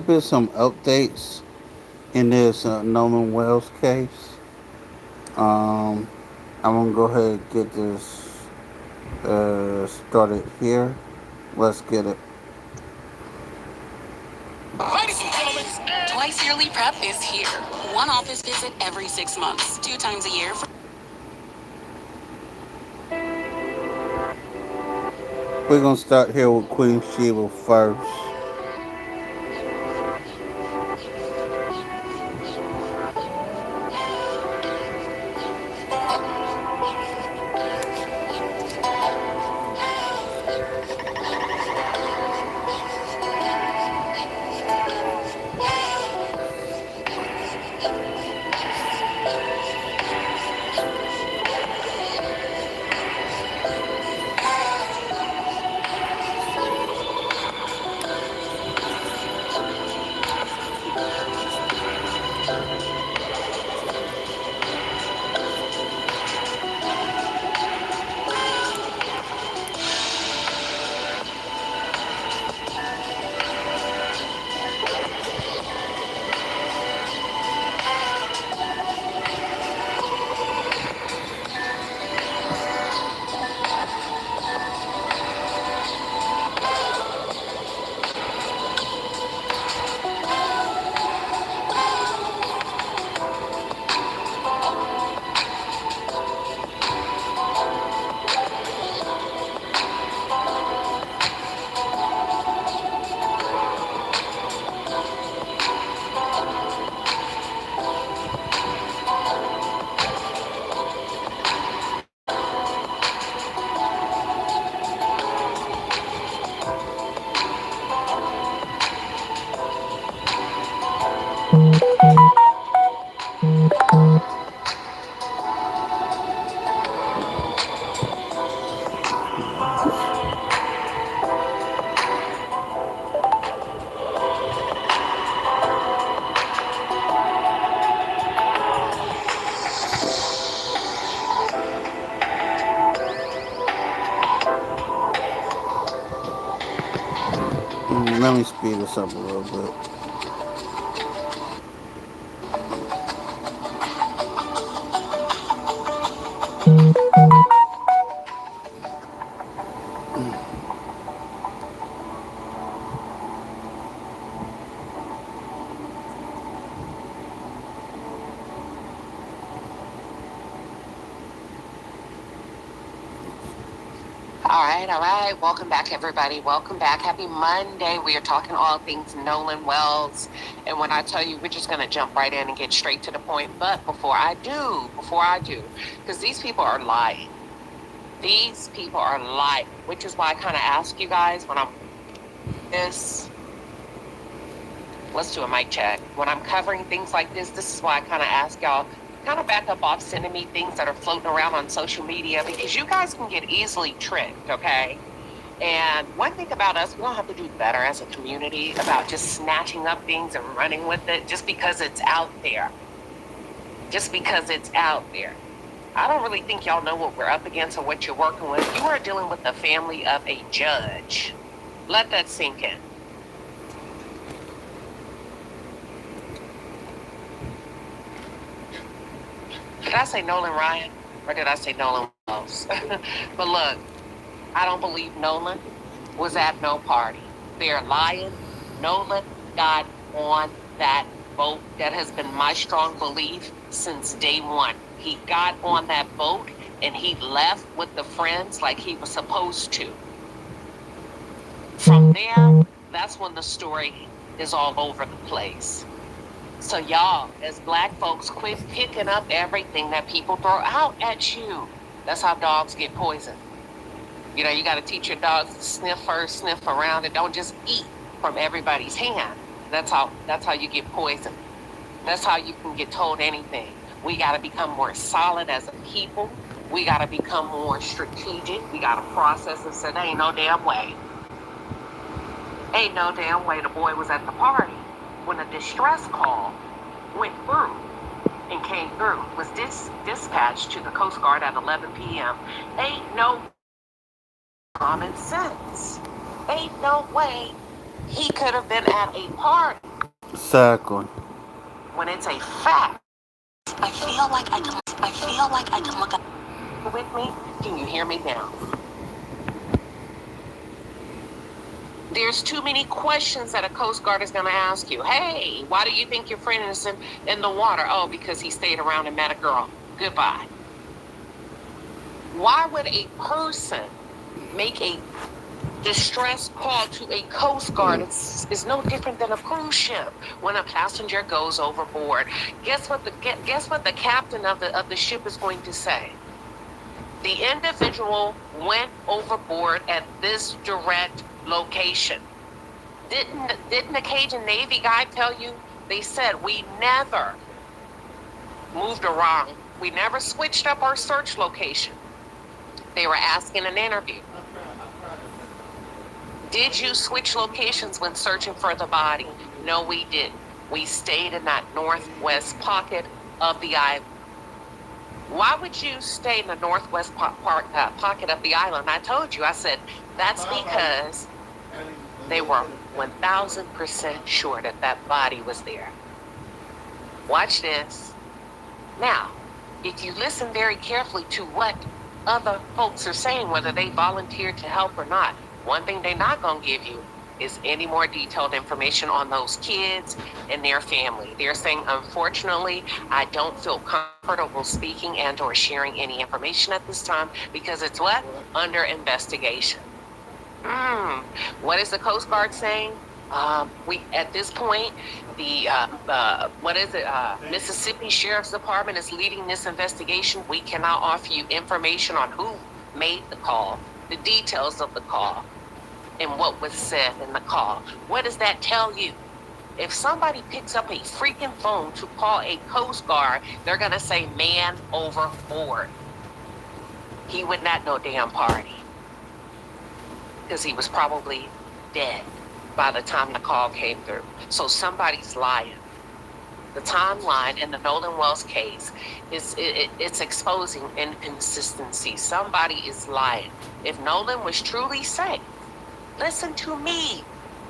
been some updates in this Nolan Wells case. Um, I'm gonna go ahead and get this started here. Let's get it. Ladies and gentlemen, Twice Yearly Prep is here. One office visit every 6 months, 2 times a year. We're gonna start here with Queen Sheba first. Let me speed this up a little bit. All right. Welcome back, everybody. Welcome back. Happy Monday. We are talking all things Nolan Wells. And when I tell you, we're just going to jump right in and get straight to the point. But before I do, because these people are lying. These people are lying, which is why I kind of ask you guys when I'm this. Let's do a mic check. When I'm covering things like this is why I kind of ask y'all, kind of back up off sending me things that are floating around on social media, because you guys can get easily tricked, okay? And one thing about us, we don't have to do better as a community about just snatching up things and running with it just because it's out there. Just because it's out there. I don't really think y'all know what we're up against or what you're working with. You are dealing with the family of a judge. Let that sink in. Did I say Nolan Ryan or did I say Nolan Wells? But look, I don't believe Nolan was at no party. They're lying. Nolan got on that boat. That has been my strong belief since day one. He got on that boat and he left with the friends like he was supposed to. From there, that's when the story is all over the place. So y'all, as black folks, quit picking up everything that people throw out at you. That's how dogs get poisoned. You know, you got to teach your dogs to sniff first, sniff around, and don't just eat from everybody's hand. That's how you get poisoned. That's how you can get told anything. We got to become more solid as a people. We got to become more strategic. We got to process and say, there ain't no damn way. Ain't no damn way the boy was at the party when a distress call went through and came through, was dispatched to the Coast Guard at 11 p.m. Ain't no common sense. Ain't no way he could have been at a party Exactly. When it's a fact, I feel like I can look up with me. Can you hear me now? There's too many questions that a Coast Guard is going to ask you. Hey, why do you think your friend is in the water? Oh, because he stayed around and met a girl. Goodbye. Why would a person make a distress call to a Coast Guard? It's no different than a cruise ship when a passenger goes overboard. Guess what the captain of the ship is going to say? The individual went overboard at this direct location. Didn't the Cajun Navy guy tell you? They said we never moved around. We never switched up our search location. They were asking an interview. Did you switch locations when searching for the body? No, we didn't. We stayed in that northwest pocket of the island. Why would you stay in the northwest pocket of the island? I told you, I said, that's because they were 1,000% sure that that body was there. Watch this. Now, if you listen very carefully to what other folks are saying, whether they volunteered to help or not, one thing they're not going to give you is any more detailed information on those kids and their family. They're saying, unfortunately, I don't feel comfortable speaking and or sharing any information at this time because it's what? Under investigation. What is the Coast Guard saying? We at this point, the Mississippi Sheriff's Department is leading this investigation. We cannot offer you information on who made the call, the details of the call, and what was said in the call. What does that tell you? If somebody picks up a freaking phone to call a Coast Guard, they're gonna say man overboard. He would not know damn party, because he was probably dead by the time the call came through. So somebody's lying. The timeline in the Nolan Wells case it's exposing inconsistency. Somebody is lying. If Nolan was truly safe, listen to me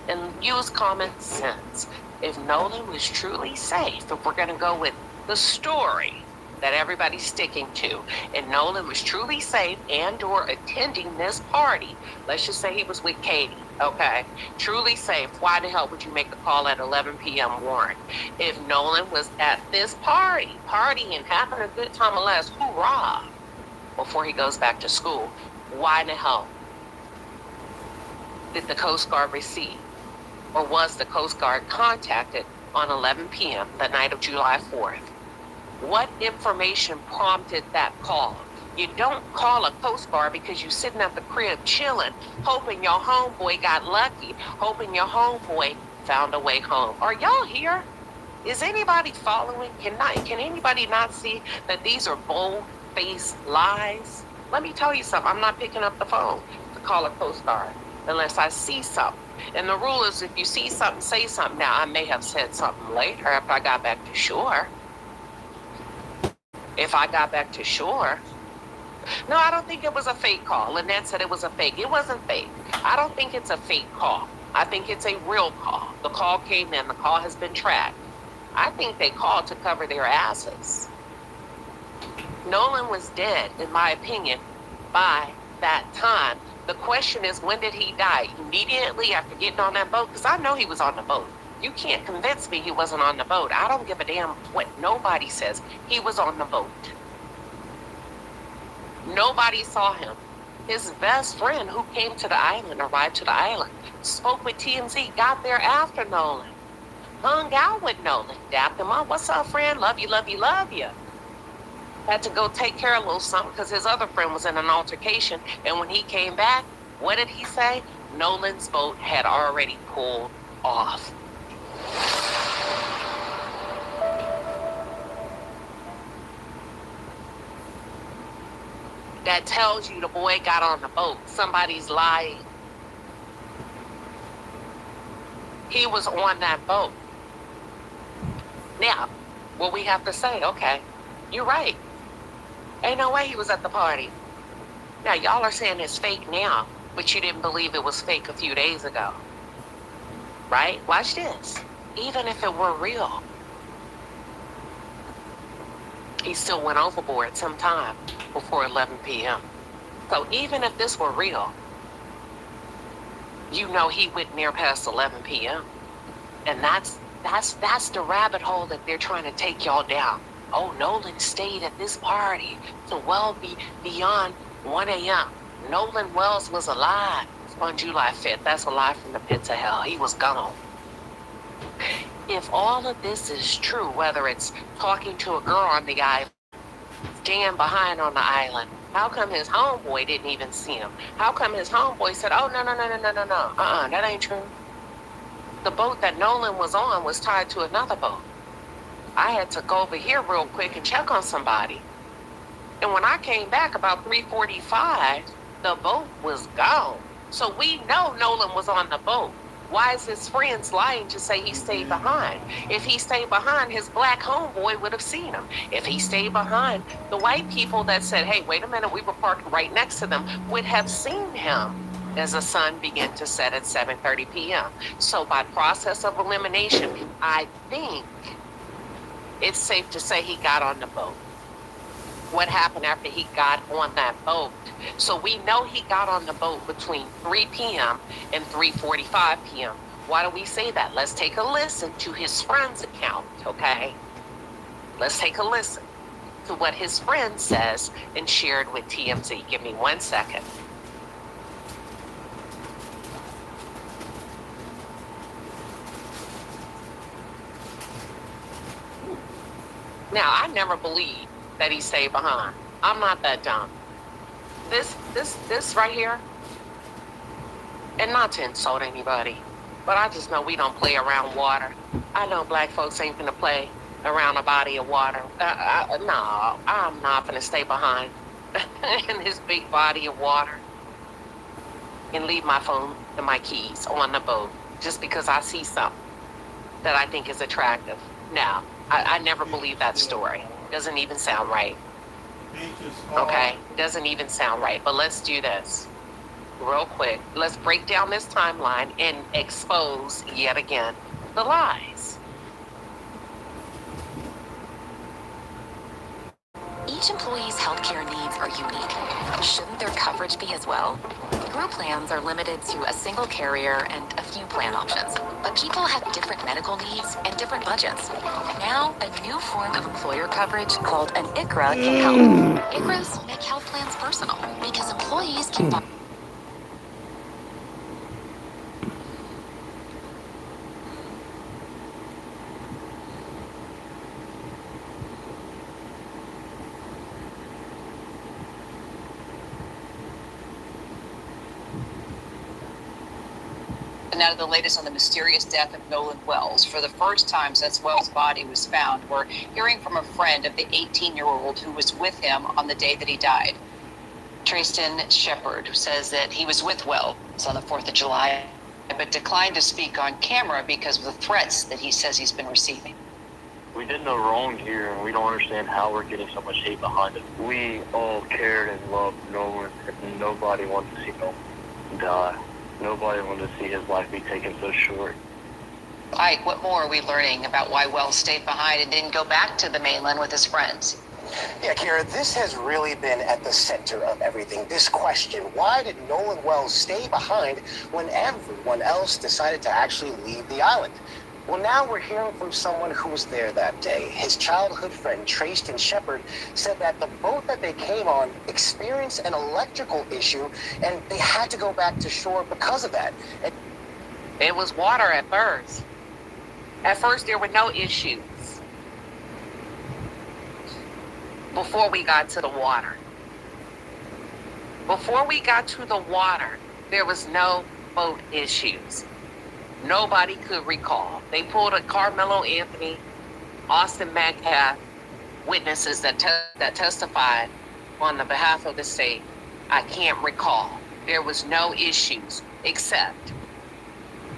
and use common sense. If Nolan was truly safe, if we're going to go with the story that everybody's sticking to, and Nolan was truly safe and or attending this party, let's just say he was with Katie, okay, truly safe, why the hell would you make the call at 11 p.m. Warren? If Nolan was at this party, partying, having a good time, unless hoorah, before he goes back to school, why the hell did the Coast Guard receive, or was the Coast Guard contacted on 11 p.m. the night of July 4th? What information prompted that call? You don't call a Coast Guard because you're sitting at the crib chilling, hoping your homeboy got lucky, hoping your homeboy found a way home. Are y'all here? Is anybody following? Can anybody not see that these are bold-faced lies? Let me tell you something. I'm not picking up the phone to call a Coast Guard unless I see something. And the rule is if you see something, say something. Now, I may have said something later after I got back to shore. If I got back to shore. No, I don't think it was a fake call. Lynette said it was a fake. It wasn't fake. I don't think it's a fake call. I think it's a real call. The call came in. The call has been tracked. I think they called to cover their asses. Nolan was dead, in my opinion, by that time. The question is, when did he die? Immediately after getting on that boat? Because I know he was on the boat. You can't convince me he wasn't on the boat. I don't give a damn what nobody says. He was on the boat. Nobody saw him. His best friend who came to the island, arrived to the island, spoke with TMZ, got there after Nolan, hung out with Nolan, dapped him up. What's up, friend? Love you, love you, love you. Had to go take care of a little something because his other friend was in an altercation. And when he came back, what did he say? Nolan's boat had already pulled off. That tells you the boy got on the boat. Somebody's lying. He was on that boat. Now, what we have to say, okay, you're right. Ain't no way he was at the party. Now, y'all are saying it's fake now, but you didn't believe it was fake a few days ago. Right? Watch this. Even if it were real, he still went overboard sometime before 11 p.m. So even if this were real, you know he went near past 11 p.m. And that's the rabbit hole that they're trying to take y'all down. Oh, Nolan stayed at this party to well be beyond 1 a.m. Nolan Wells was alive on July 5th. That's a lie from the pits of hell. He was gone. If all of this is true, whether it's talking to a girl on the island, staying behind on the island, how come his homeboy didn't even see him? How come his homeboy said, oh, no, that ain't true. The boat that Nolan was on was tied to another boat. I had to go over here real quick and check on somebody. And when I came back about 3:45, the boat was gone. So we know Nolan was on the boat. Why is his friends lying to say he stayed behind? If he stayed behind, his black homeboy would have seen him. If he stayed behind, the white people that said, hey, wait a minute, we were parked right next to them, would have seen him as the sun began to set at 7:30 p.m. So by process of elimination, I think it's safe to say he got on the boat. What happened after he got on that boat? So we know he got on the boat between 3 p.m. and 3:45 p.m. Why do we say that? Let's take a listen to his friend's account, okay? Let's take a listen to what his friend says and shared with TMZ. Give me 1 second. Now, I never believed that he stayed behind. I'm not that dumb. This right here, and not to insult anybody, but I just know we don't play around water. I know black folks ain't gonna play around a body of water. No, I'm not gonna stay behind in this big body of water and leave my phone and my keys on the boat just because I see something that I think is attractive. Now, I never believe that story. Doesn't even sound right. Okay? Doesn't even sound right. But let's do this real quick. Let's break down this timeline and expose yet again the lies. Each employee's healthcare needs are unique. Shouldn't their coverage be as well? Group plans are limited to a single carrier and a few plan options. But people have different medical needs and different budgets. Now, a new form of employer coverage called an ICHRA can help. ICHRAs make health plans personal because employees can buy. Now to the latest on the mysterious death of Nolan Wells. For the first time since Wells' body was found, we're hearing from a friend of the 18-year-old who was with him on the day that he died. Tristan Shepard says that he was with Wells on the 4th of July, but declined to speak on camera because of the threats that he says he's been receiving. We did no wrong here, and we don't understand how we're getting so much hate behind us. We all cared and loved Nolan, and nobody wanted to see Nolan die. Nobody wanted to see his life be taken so short. Ike, what more are we learning about why Wells stayed behind and didn't go back to the mainland with his friends? Yeah, Kira, this has really been at the center of everything. This question, why did Nolan Wells stay behind when everyone else decided to actually leave the island? Well, now we're hearing from someone who was there that day. His childhood friend, Tristan Shepard, said that the boat that they came on experienced an electrical issue, and they had to go back to shore because of that. It was water at first. At first, there were no issues before we got to the water. Before we got to the water, there was no boat issues. Nobody could recall. They pulled a Carmelo Anthony, Austin Metcalf, witnesses that testified on the behalf of the state. I can't recall. There was no issues except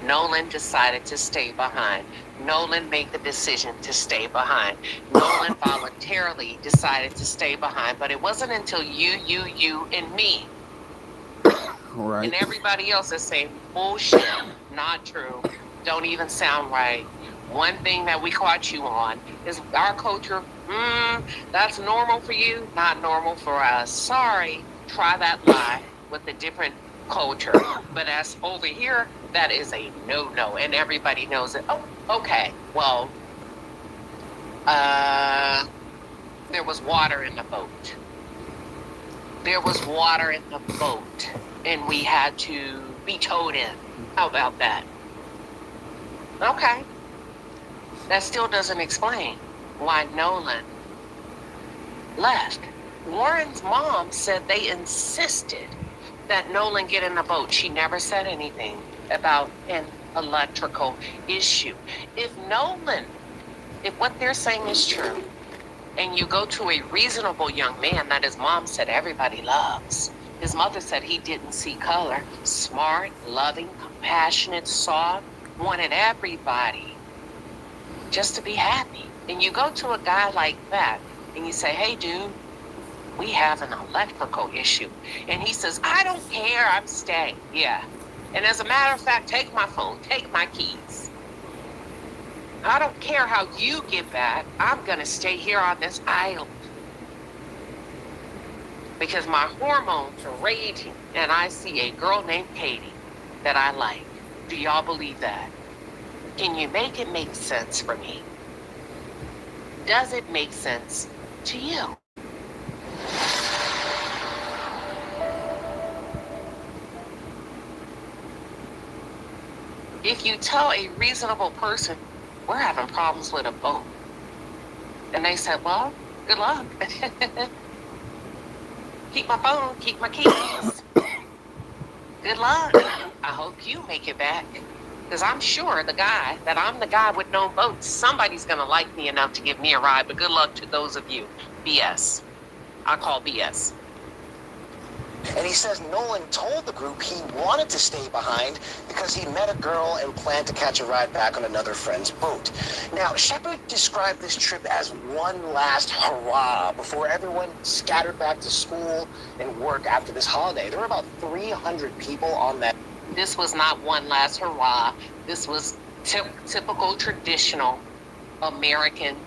Nolan decided to stay behind. Nolan made the decision to stay behind. Nolan voluntarily decided to stay behind, but it wasn't until you, and me, Right. and everybody else is saying bullshit, not true, don't even sound right. One thing that we caught you on is our culture. That's normal for you, not normal for us. Sorry, try that lie with a different culture. But as over here, that is a no-no, and everybody knows it. Oh, okay. Well, there was water in the boat. There was water in the boat, and we had to be towed in. How about that? Okay. That still doesn't explain why Nolan left. Warren's mom said they insisted that Nolan get in the boat. She never said anything about an electrical issue. If what they're saying is true, and you go to a reasonable young man that his mom said everybody loves, his mother said he didn't see color, smart, loving, compassionate, soft, wanted everybody just to be happy. And you go to a guy like that and you say, hey, dude, we have an electrical issue. And he says, I don't care, I'm staying. Yeah. And as a matter of fact, take my phone, take my keys. I don't care how you get back. I'm going to stay here on this island. Because my hormones are raging and I see a girl named Katie that I like. Do y'all believe that? Can you make it make sense for me? Does it make sense to you? If you tell a reasonable person, we're having problems with a boat, and they said, well, good luck. Keep my phone, keep my keys. Good luck. I hope you make it back. Because I'm sure I'm the guy with no boats. Somebody's going to like me enough to give me a ride, but good luck to those of you. BS. I call BS. And he says Nolan told the group he wanted to stay behind because he met a girl and planned to catch a ride back on another friend's boat. Now, Shepard described this trip as one last hurrah before everyone scattered back to school and work after this holiday. There were about 300 people on that. This was not one last hurrah. This was typical, traditional American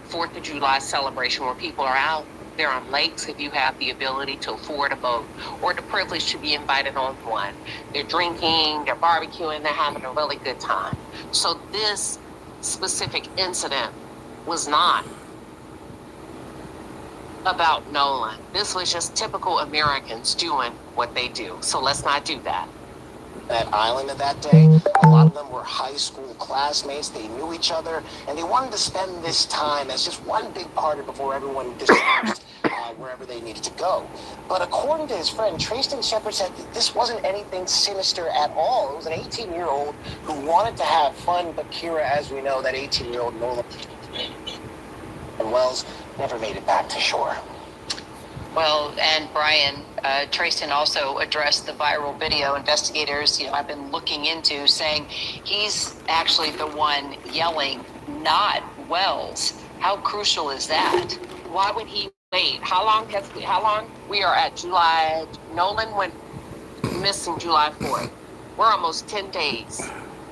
4th of July celebration where people are out. They're on lakes if you have the ability to afford a boat or the privilege to be invited on one. They're drinking, they're barbecuing, they're having a really good time. So this specific incident was not about Nolan. This was just typical Americans doing what they do. So let's not do that. That island of that day, a lot of them were high school classmates. They knew each other, and they wanted to spend this time as just one big party before everyone dispersed wherever they needed to go. But according to his friend, Trayston Shepard said that this wasn't anything sinister at all. It was an 18-year-old who wanted to have fun, but Kira, as we know, that 18-year-old Nolan Wells never made it back to shore. Well, and Brian, Trayston also addressed the viral video. Investigators, I've been looking into, saying he's actually the one yelling, not Wells. How crucial is that? Why would he wait? How long? We are at July. Nolan went missing July 4th. We're almost 10 days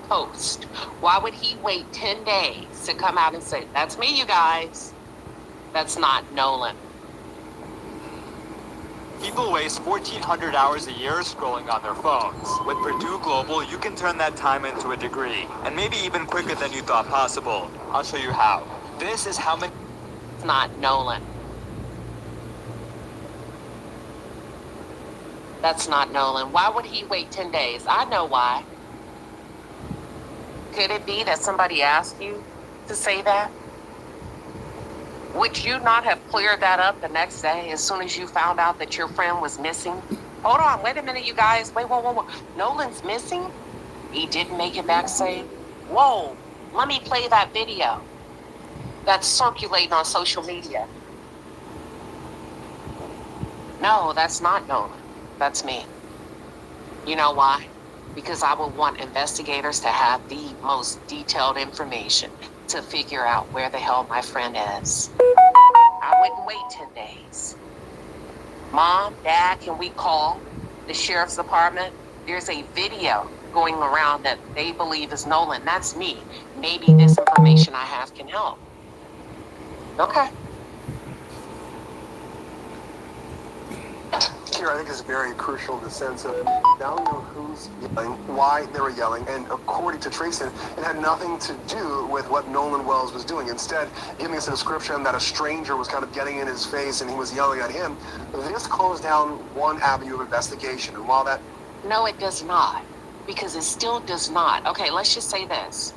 post. Why would he wait 10 days to come out and say, that's me, you guys? That's not Nolan. People waste 1,400 hours a year scrolling on their phones. With Purdue Global, you can turn that time into a degree, and maybe even quicker than you thought possible. I'll show you how. This is how many... It's not Nolan. That's not Nolan. Why would he wait 10 days? I know why. Could it be that somebody asked you to say that? Would you not have cleared that up the next day as soon as you found out that your friend was missing? Hold on, wait a minute, you guys. Wait, whoa. Nolan's missing? He didn't make it back safe? Whoa, let me play that video that's circulating on social media. No, that's not Nolan. That's me. You know why? Because I would want investigators to have the most detailed information to figure out where the hell my friend is. I wouldn't wait 10 days. Mom, Dad, can we call the sheriff's department? There's a video going around that they believe is Nolan. That's me. Maybe this information I have can help. Okay. Here, I think is very crucial in the sense of now we know who's yelling, why they were yelling, and according to Trayson, it had nothing to do with what Nolan Wells was doing. Instead, giving us a description that a stranger was kind of getting in his face and he was yelling at him. This closed down one avenue of investigation. And while that... No, it does not. Because it still does not. Okay, let's just say this.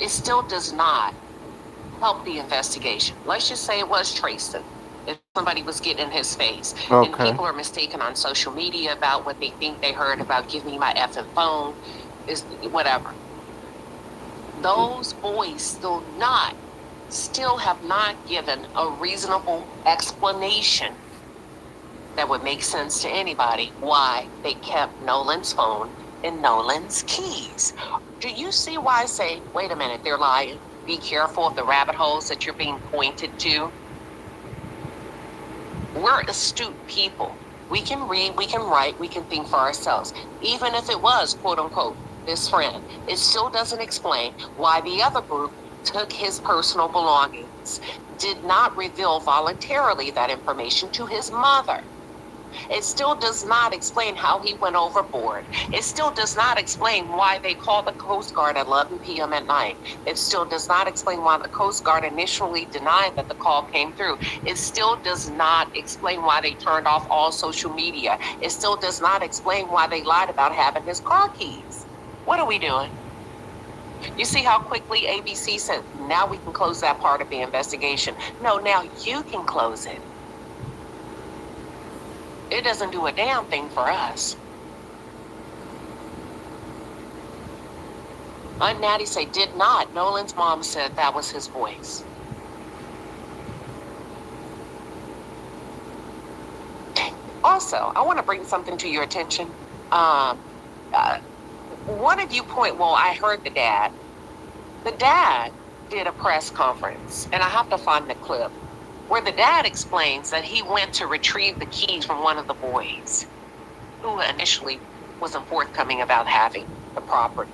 It still does not help the investigation. Let's just say it was Trayson. If somebody was getting in his face. And Okay. people are mistaken on social media about what they think they heard about give me my effing phone, is whatever. Those boys still have not given a reasonable explanation that would make sense to anybody why they kept Nolan's phone and Nolan's keys. Do you see why I say, wait a minute, they're lying? Be careful of the rabbit holes that you're being pointed to. We're astute people. We can read, we can write, we can think for ourselves. Even if it was, quote unquote, this friend, it still doesn't explain why the other group took his personal belongings, did not reveal voluntarily that information to his mother. It still does not explain how he went overboard. It still does not explain why they called the Coast Guard at 11 p.m. at night. It still does not explain why the Coast Guard initially denied that the call came through. It still does not explain why they turned off all social media. It still does not explain why they lied about having his car keys. What are we doing? You see how quickly ABC said, now we can close that part of the investigation. No, now you can close it. It doesn't do a damn thing for us. Aunt Natty say, did not. Nolan's mom said that was his voice. Also, I want to bring something to your attention. One of you I heard the dad. The dad did a press conference, and I have to find the clip, where the dad explains that he went to retrieve the keys from one of the boys, who initially wasn't forthcoming about having the property.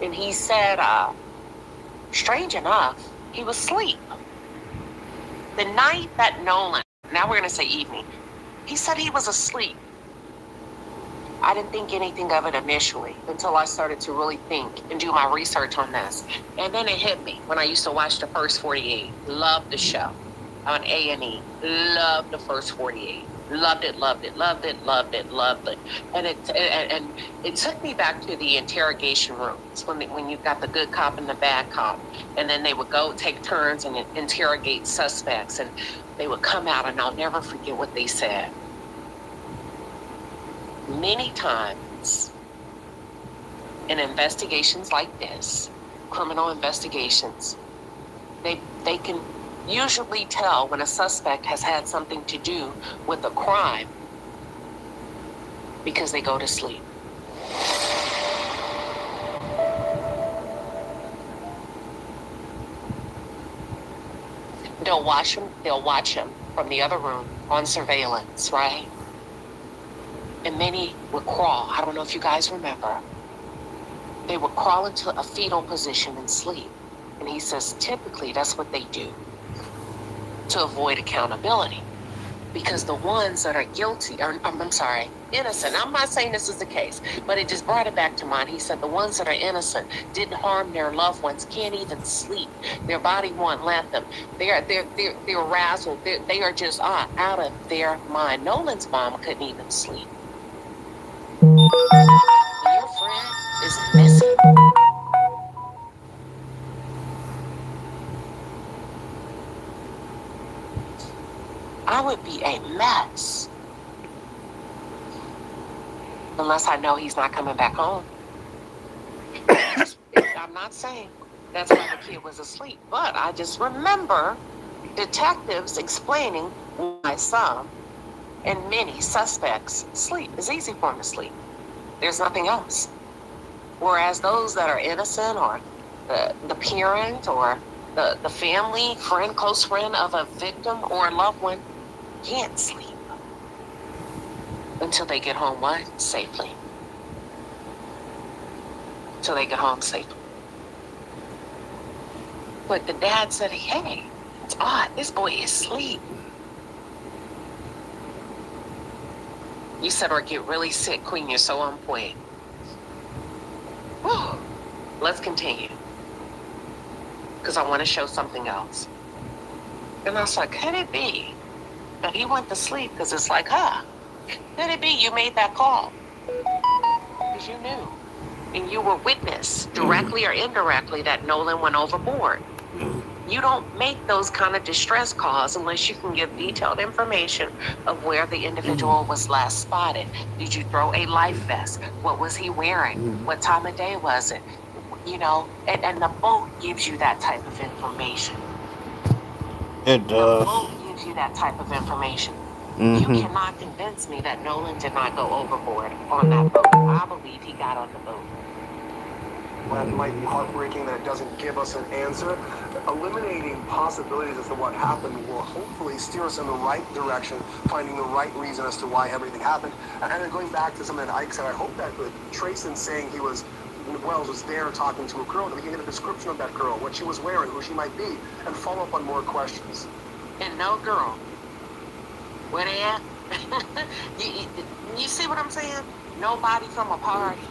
And he said, strange enough, he was asleep. The night that Nolan, now we're going to say evening, he said he was asleep. I didn't think anything of it initially until I started to really think and do my research on this. And then it hit me when I used to watch the First 48. Loved the show on A&E. Loved the First 48. Loved it, loved it, loved it, loved it, loved it. And it took me back to the interrogation rooms when you've got the good cop and the bad cop. And then they would go take turns and interrogate suspects. And they would come out, and I'll never forget what they said. Many times in investigations like this, criminal investigations, they can usually tell when a suspect has had something to do with a crime because they go to sleep. They'll watch him from the other room on surveillance, right? And many would crawl. I don't know if you guys remember. They would crawl into a fetal position and sleep. And he says typically that's what they do to avoid accountability. Because the ones that are guilty, innocent. I'm not saying this is the case, but it just brought it back to mind. He said the ones that are innocent, didn't harm their loved ones, can't even sleep. Their body won't let them. They're razzled. They are just out of their mind. Nolan's mom couldn't even sleep. Your friend is missing. I would be a mess. Unless I know he's not coming back home. I'm not saying that's why the kid was asleep, but I just remember detectives explaining why some and many suspects sleep. It's easy for them to sleep. There's nothing else. Whereas those that are innocent or the parent or the family, friend, close friend of a victim or a loved one can't sleep until they get home safely. till they get home safely. But the dad said, hey, it's odd. This boy is asleep. You said, or get really sick, Queen. You're so on point. Whew. Let's continue. Because I want to show something else. And I was like, could it be that he went to sleep? Because it's like, could it be you made that call? Because you knew. And you were witness, directly or indirectly, that Nolan went overboard. You don't make those kind of distress calls unless you can give detailed information of where the individual was last spotted. Did you throw a life vest? What was he wearing? What time of day was it? You know, and the boat gives you that type of information. It The does. boat gives you that type of information. You Mm-hmm. cannot convince me that Nolan did not go overboard on that boat. I believe he got on the boat. That might be heartbreaking that it doesn't give us an answer. Eliminating possibilities as to what happened will hopefully steer us in the right direction, finding the right reason as to why everything happened. And then going back to something that Ike said, I hope that Trayson saying Wells was there talking to a girl, that we can get a description of that girl, what she was wearing, who she might be, and follow up on more questions. And no girl. Where they at? you see what I'm saying? Nobody from a party.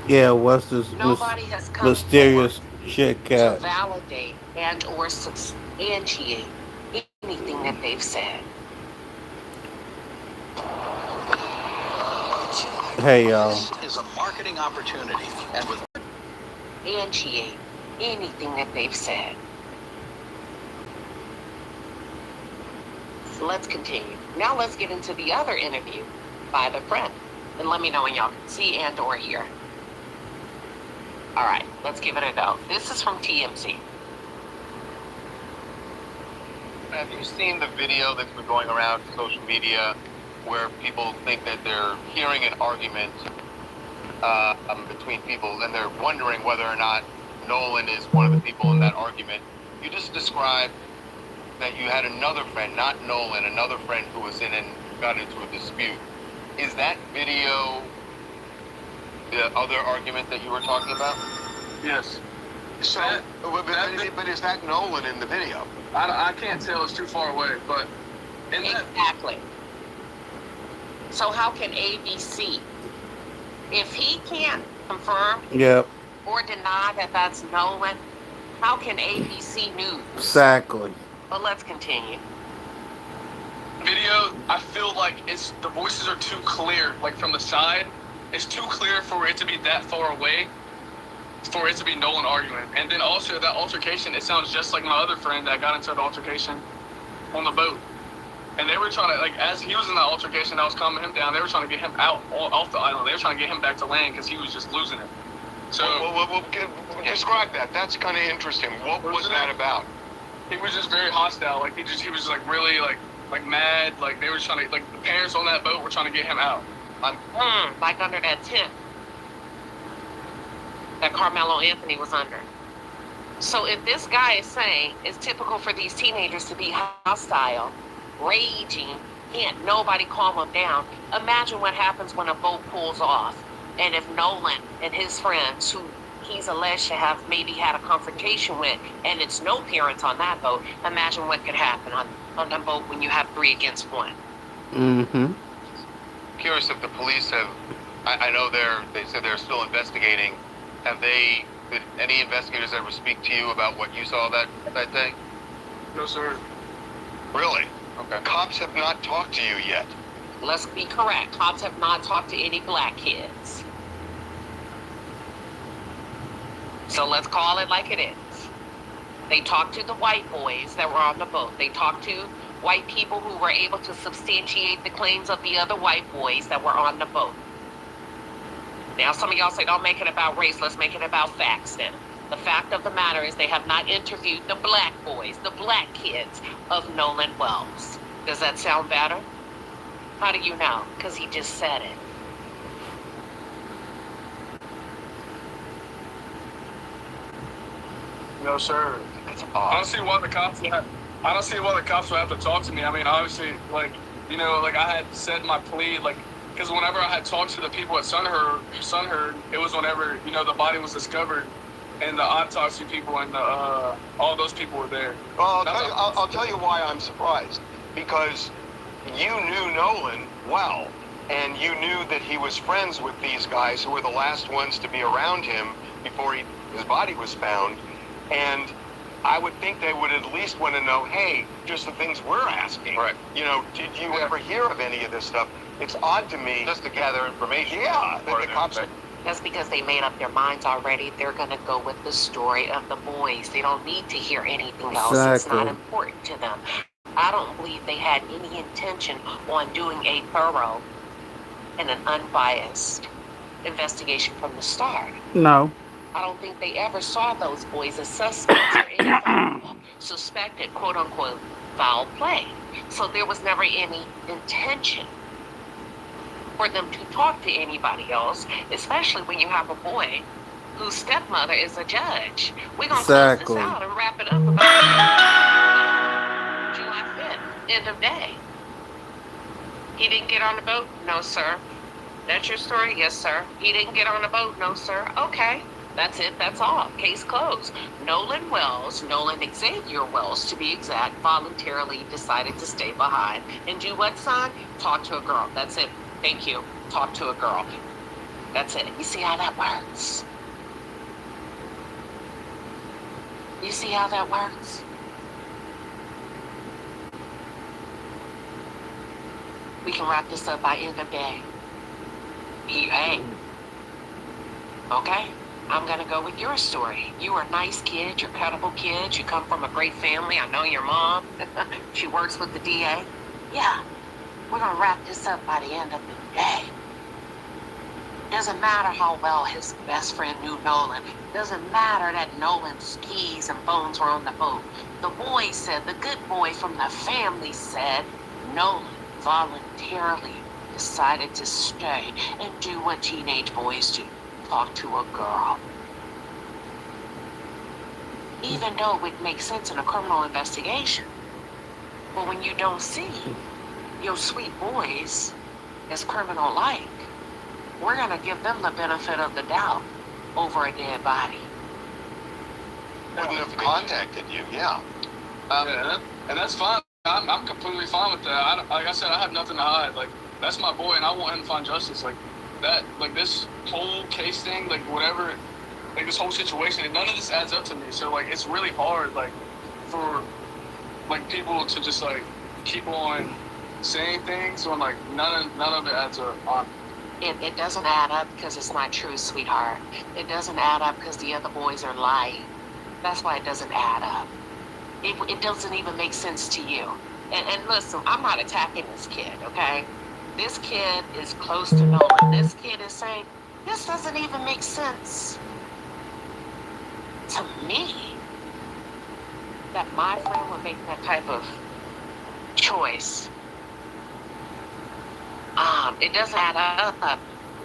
Yeah, what's this Nobody has come mysterious chick to cat? validate and or substantiate anything that they've said. Hey, y'all. This is a marketing opportunity, and with Substantiate anything that they've said. So let's continue. Now let's get into the other interview by the friend. And let me know when y'all can see and or hear. All right, let's give it a go. This is from TMZ. Have you seen the video that's been going around social media where people think that they're hearing an argument between people and they're wondering whether or not Nolan is one of the people in that argument? You just described that you had another friend, not Nolan, another friend who was in and got into a dispute. Is that video the other argument that you were talking about? Yes. So, but is that Nolan in the video? I can't tell. It's too far away. But Exactly. So how can ABC, if he can't confirm Yep, or deny that that's Nolan, how can ABC News? exactly. But let's continue. video, I feel like the voices are too clear. Like from the side, it's too clear for it to be that far away, for it to be Nolan arguing. And then also that altercation, it sounds just like my other friend that got into an altercation on the boat. And they were trying to, like, as he was in that altercation, I was calming him down. They were trying to get him out off the island. They were trying to get him back to land because he was just losing it. So Describe that. That's kind of interesting. What was that about? he was just very hostile. Like he was like really like mad. Like they were trying to, like the parents on that boat were trying to get him out. Like under that tent that Carmelo Anthony was under. So if this guy is saying it's typical for these teenagers to be hostile, raging, can't nobody calm them down, imagine what happens when a boat pulls off. And if Nolan and his friends, who he's alleged to have maybe had a confrontation with, and it's no parents on that boat, imagine what could happen on the boat when you have 3 against 1. Mm-hmm. Curious if the police have, I know they said they're still investigating. Did any investigators ever speak to you about what you saw that day? No, sir. Really? Okay. Cops have not talked to you yet. Let's be correct. Cops have not talked to any black kids. So let's call it like it is. They talked to the white boys that were on the boat. They talked to white people who were able to substantiate the claims of the other white boys that were on the boat. Now, some of y'all say, don't make it about race. Let's make it about facts then. The fact of the matter is they have not interviewed the black boys, the black kids of Nolan Wells. Does that sound better? How do you know? Because he just said it. No, sir. That's I odd. don't see why the cops would have to talk to me. I mean, obviously, like, you know, like I had said my plea, like because whenever I had talked to the people at Sunherd, it was whenever, you know, the body was discovered, and the autopsy people and all those people were there. Well, I'll tell you why I'm surprised. Because you knew Nolan well, and you knew that he was friends with these guys who were the last ones to be around him before his body was found. And I would think they would at least want to know, hey, just the things we're asking. Right. You know, did you ever hear of any of this stuff? It's odd to me. Just to gather information. Yeah, that the cops... That's because they made up their minds already. They're going to go with the story of the boys. They don't need to hear anything else. It's not important to them. I don't believe they had any intention on doing a thorough and an unbiased investigation from the start. No. I don't think they ever saw those boys as suspects or any suspected, quote unquote, foul play. So there was never any intention for them to talk to anybody else, especially when you have a boy whose stepmother is a judge. We're going to close this out and wrap it up about July 5th, end of day. He didn't get on the boat? No, sir. That's your story? Yes, sir. He didn't get on the boat? No, sir. Okay. That's it. That's all. Case closed. Nolan Xavier Wells, to be exact, voluntarily decided to stay behind and do what, son? Talk to a girl. That's it. Thank you. Talk to a girl. That's it. You see how that works? You see how that works? We can wrap this up by end of day. Hey. Okay? I'm gonna go with your story. You are a nice kid. You're cuttable kids. You come from a great family. I know your mom. She works with the DA. Yeah. We're gonna wrap this up by the end of the day. Doesn't matter how well his best friend knew Nolan. Doesn't matter that Nolan's keys and phones were on the boat. The boy said, the good boy from the family said, Nolan voluntarily decided to stay and do what teenage boys do. Talk to a girl. Even though it would make sense in a criminal investigation. But when you don't see your sweet boys as criminal-like, we're going to give them the benefit of the doubt over a dead body. Wouldn't have contacted you, yeah. Yeah, and that's fine. I'm completely fine with that. Like I said, I have nothing to hide. Like, that's my boy, and I want him to find justice. Like, that, like, this whole case thing, like, whatever, like, this whole situation, none of this adds up to me. So, like, it's really hard, like, for, like, people to just, like, keep on saying things when, like, none of it adds up on. It doesn't add up because it's not true, sweetheart. It doesn't add up because the other boys are lying. That's why it doesn't add up. It doesn't even make sense to you. And listen, I'm not attacking this kid, okay? This kid is close to Nolan. This kid is saying, this doesn't even make sense to me that my friend would make that type of choice. It doesn't add up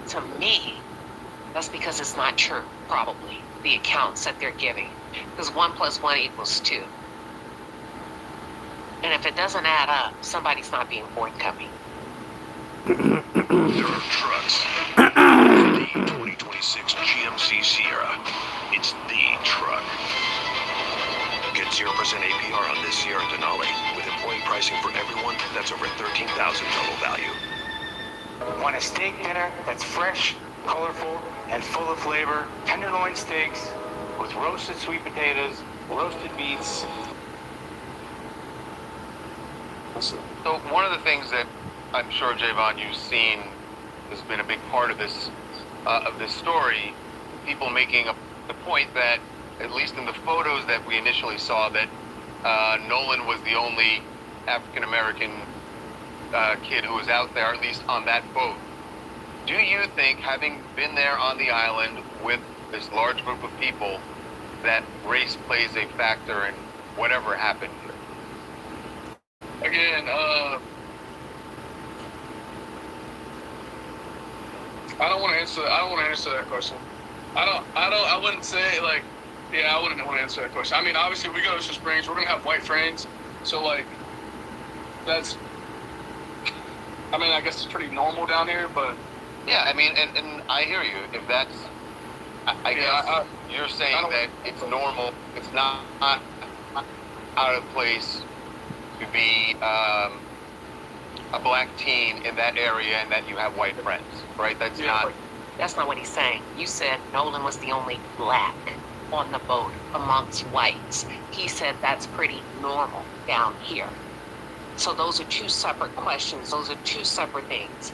to me. That's because it's not true, probably, the accounts that they're giving. Because 1 + 1 = 2. And if it doesn't add up, somebody's not being forthcoming. There are trucks. The 2026 GMC Sierra. It's the truck. Get 0% APR on this Sierra Denali with employee pricing for everyone. That's over $13,000 total value. Want a steak dinner that's fresh, colorful, and full of flavor? Tenderloin steaks with roasted sweet potatoes, roasted beets. So one of the things that I'm sure, Javon, you've seen has been a big part of this story, people making the point that, at least in the photos that we initially saw, that Nolan was the only African-American kid who was out there, at least on that boat. Do you think, having been there on the island with this large group of people, that race plays a factor in whatever happened here? Again, I don't want to answer. I don't want to answer that question. I wouldn't say, like, yeah, I wouldn't want to answer that question. I mean, obviously, we go to Ocean Springs. We're gonna have white friends, so, like, that's I mean, I guess it's pretty normal down here, but Yeah, I mean, and I hear you. If that's, I guess you're saying that it's normal. It's not out of place to be a black teen in that area and that you have white friends, right? That's not. That's not what he's saying. You said Nolan was the only black on the boat amongst whites. He said that's pretty normal down here. So those are two separate questions. Those are two separate things.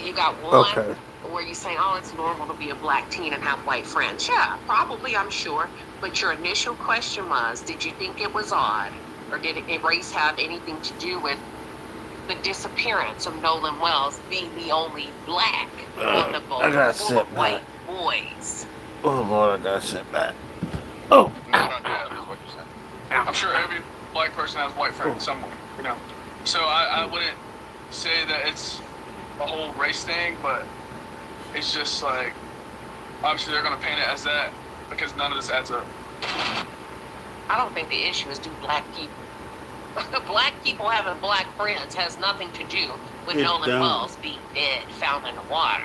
You got one where you're saying, oh, it's normal to be a black teen and have white friends. Yeah, probably, I'm sure. But your initial question was, did you think it was odd? Or did race have anything to do with the disappearance of Nolan Wells being the only black on the boat full of white boys? Oh, Lord, I got sent back. Oh! I'm sure every black person has white friends somewhere, you know. So I wouldn't say that it's a whole race thing, but it's just like, obviously they're going to paint it as that because none of this adds up. I don't think the issue is do black people. Black people having black friends has nothing to do with Nolan Wells being dead, found in the water.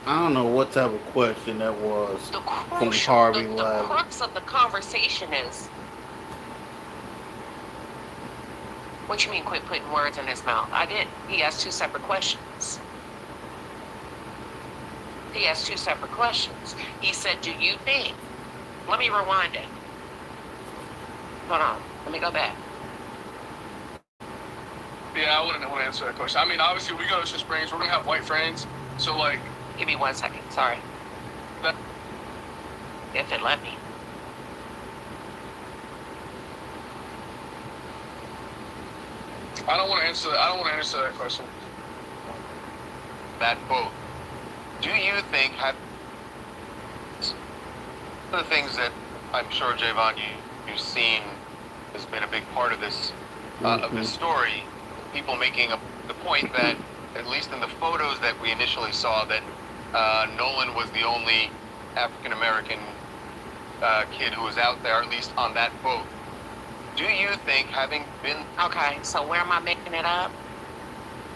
I don't know what type of question that was from Harvey Lively. The crux of the conversation is, what you mean quit putting words in his mouth? I did. He asked two separate questions. He asked two separate questions. He said, do you think? Let me rewind it. Hold on. Let me go back. Yeah, I wouldn't want to answer that question. I mean, obviously, we go to Ocean Springs. We're going to have white friends. So, like... Give me 1 second. Sorry. If it let me. I don't want to answer that question. That boat. Do you think one of the things that I'm sure Javon you've seen has been a big part of this story, people making the point that at least in the photos that we initially saw that Nolan was the only African American kid who was out there, at least on that boat. Do you think, having been... Okay, so where am I making it up?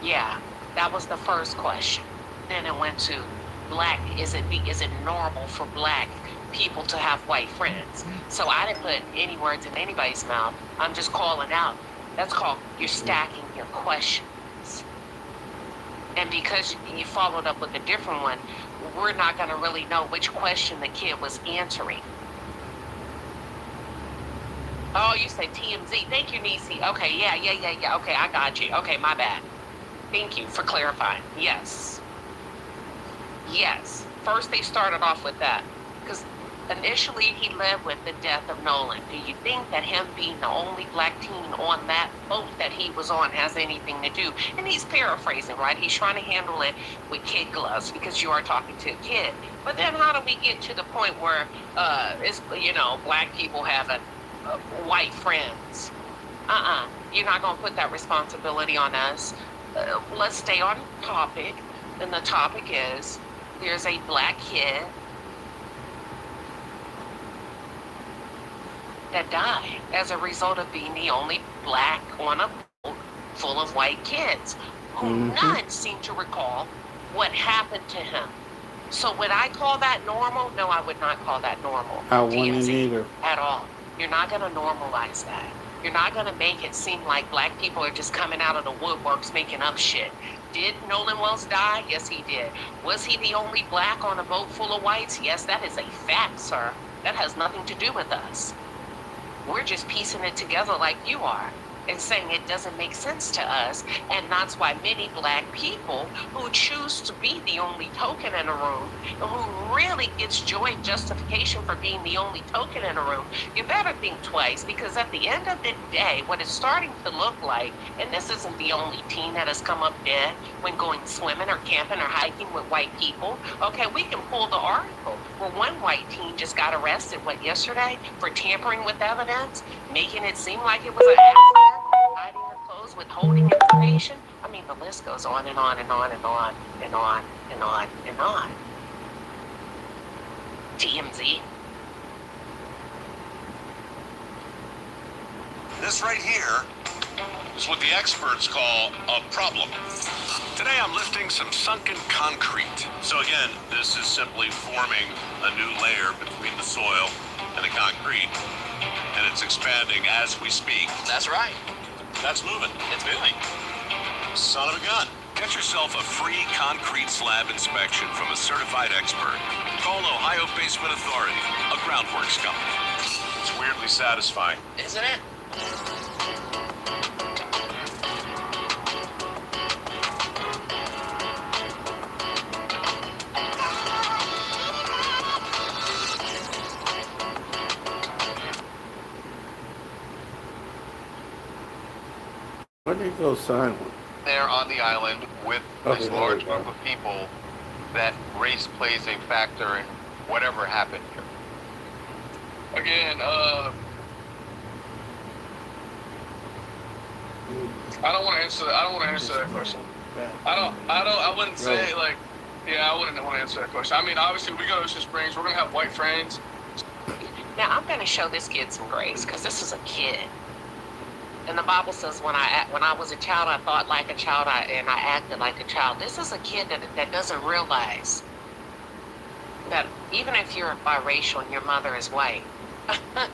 Yeah, that was the first question. Then it went to black. Is it normal for black people to have white friends? So I didn't put any words in anybody's mouth. I'm just calling out. That's called you're stacking your questions. And because you followed up with a different one, we're not going to really know which question the kid was answering. Oh, you said TMZ. Thank you, Niecy. Okay, yeah. Okay, I got you. Okay, my bad. Thank you for clarifying. Yes. First, they started off with that. Because initially, he led with the death of Nolan. Do you think that him being the only black teen on that boat that he was on has anything to do? And he's paraphrasing, right? He's trying to handle it with kid gloves because you are talking to a kid. But then how do we get to the point where, black people having white friends? You're not going to put that responsibility on us. Let's stay on topic. And the topic is, there's a black kid that died as a result of being the only black on a boat full of white kids who none seem to recall what happened to him. So would I call that normal? No, I would not call that normal. I wouldn't either. At all. You're not going to normalize that. You're not going to make it seem like black people are just coming out of the woodworks making up shit. Did Nolan Wells die? Yes, he did. Was he the only black on a boat full of whites? Yes, that is a fact, sir. That has nothing to do with us. We're just piecing it together like you are and saying it doesn't make sense to us. And that's why many black people who choose to be the only token in a room, and who really gets joy and justification for being the only token in a room, you better think twice, because at the end of the day, what it's starting to look like, and this isn't the only teen that has come up dead when going swimming or camping or hiking with white people. Okay, we can pull the article where one white teen just got arrested, yesterday, for tampering with evidence, making it seem like it was an accident, hiding her clothes, withholding information. I mean, the list goes on and on and on and on and on and on and on. TMZ. This right here is what the experts call a problem. Today I'm lifting some sunken concrete. So again, this is simply forming a new layer between the soil and the concrete. And it's expanding as we speak. That's right. That's moving. It's moving. Son of a gun. Get yourself a free concrete slab inspection from a certified expert. Call Ohio Basement Authority, a groundworks company. It's weirdly satisfying. Isn't it? Where did he go silent? There on the island with this large group of people that race plays a factor in whatever happened here. Again, I don't want to answer. I don't want to answer that question. I wouldn't say like, yeah, I wouldn't want to answer that question. I mean, obviously, we go to Ocean Springs. We're gonna have white friends. Now I'm going to show this kid some grace because this is a kid. And the Bible says when I was a child, I thought like a child, and I acted like a child. This is a kid that doesn't realize that even if you're biracial and your mother is white,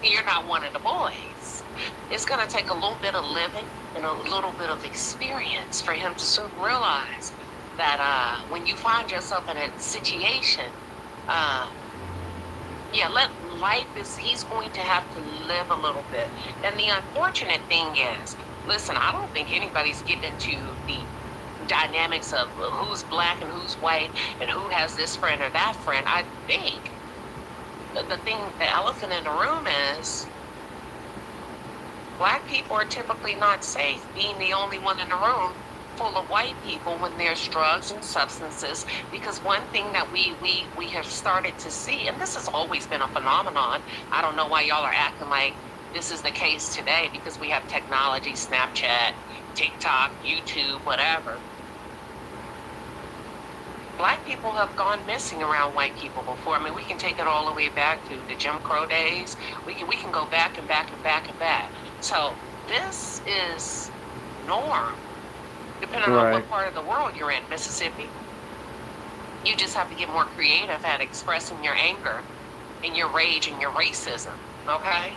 you're not one of the boys. It's going to take a little bit of living and a little bit of experience for him to soon realize that when you find yourself in a situation, he's going to have to live a little bit. And the unfortunate thing is, listen, I don't think anybody's getting into the dynamics of who's black and who's white and who has this friend or that friend. I think the elephant in the room is black people are typically not safe being the only one in the room full of white people when there's drugs and substances, because one thing that we have started to see, and this has always been a phenomenon, I don't know why y'all are acting like this is the case today, because we have technology, Snapchat, TikTok, YouTube, whatever. Black people have gone missing around white people before. I mean, we can take it all the way back to the Jim Crow days. We can go back and back and back and back. So this is norm. Depending on what part of the world you're in. Mississippi, you just have to get more creative at expressing your anger and your rage and your racism, okay?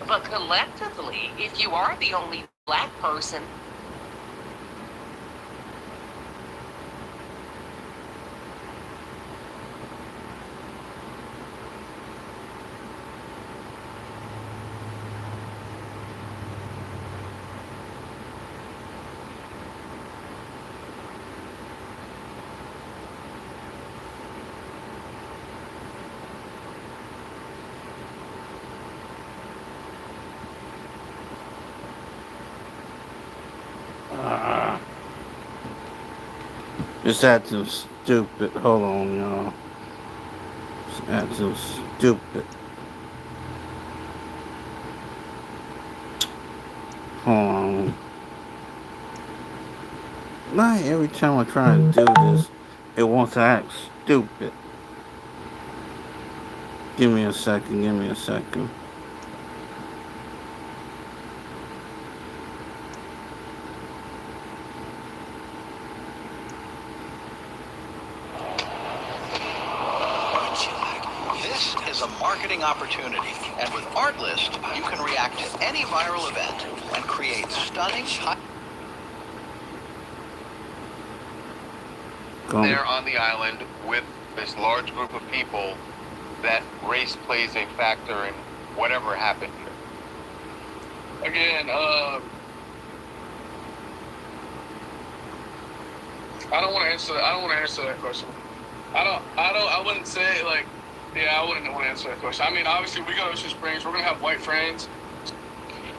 But collectively, if you are the only black person, It's acting stupid. Hold on, y'all. It's acting stupid. Hold on. Not every time I try to do this, it wants to act stupid. Give me a second. Give me a second. Marketing opportunity. And with Artlist, you can react to any viral event and create stunning There on the island with this large group of people that race plays a factor in whatever happened here. Again, I don't want to answer. I don't want to answer that question. I wouldn't say like. Yeah, I wouldn't want to answer that question. I mean, obviously, we go to Ocean Springs. We're going to have white friends.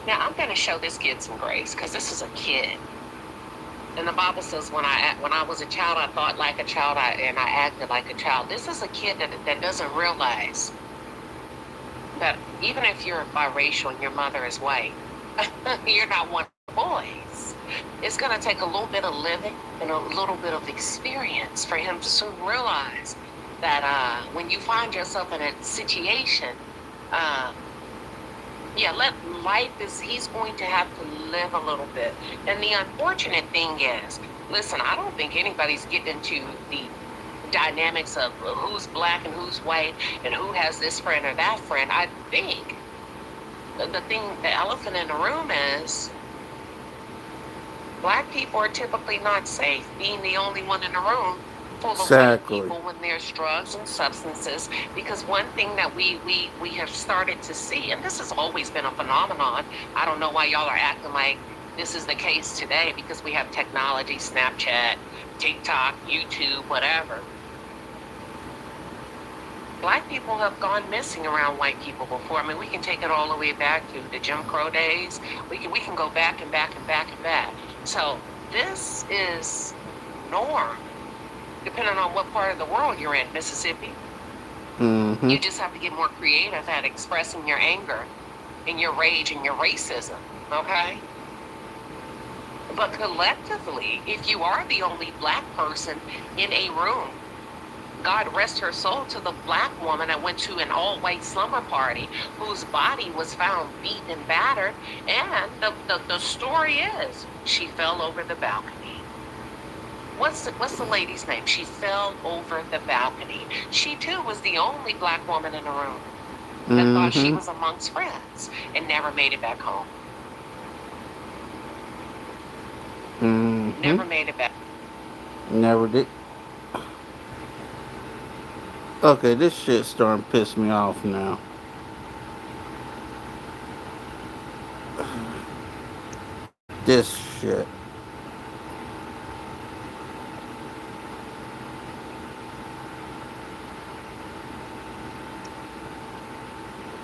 now I'm going to show this kid some grace because this is a kid. And the Bible says when I was a child, I thought like a child, and I acted like a child. This is a kid that doesn't realize that even if you're biracial and your mother is white, you're not one of the boys. It's going to take a little bit of living and a little bit of experience for him to soon realize that when you find yourself in a situation, Yeah, life is, he's going to have to live a little bit. And the unfortunate thing is, listen, I don't think anybody's getting into the dynamics of who's black and who's white and who has this friend or that friend. I think the thing, the elephant in the room is black people are typically not safe being the only one in the room full of white Exactly. people when there's drugs and substances. Because one thing that we have started to see, and this has always been a phenomenon, I don't know why y'all are acting like this is the case today, because we have technology, Snapchat, TikTok, YouTube, whatever. Black people have gone missing around white people before. I mean, we can take it all the way back to the Jim Crow days. We can go back and back and back and back. So this is norm, depending on what part of the world you're in. Mississippi, Mm-hmm. you just have to get more creative at expressing your anger and your rage and your racism. Okay. But collectively, if you are the only black person in a room, God rest her soul to the black woman that went to an all-white slumber party whose body was found beaten and battered. And the story is she fell over the balcony. What's the lady's name? She fell over the balcony. She too was the only black woman in the room that thought she Mm-hmm. was amongst friends and never made it back home. Mm-hmm. Never made it back. Never did. Okay, this shit starting to piss me off now. This shit.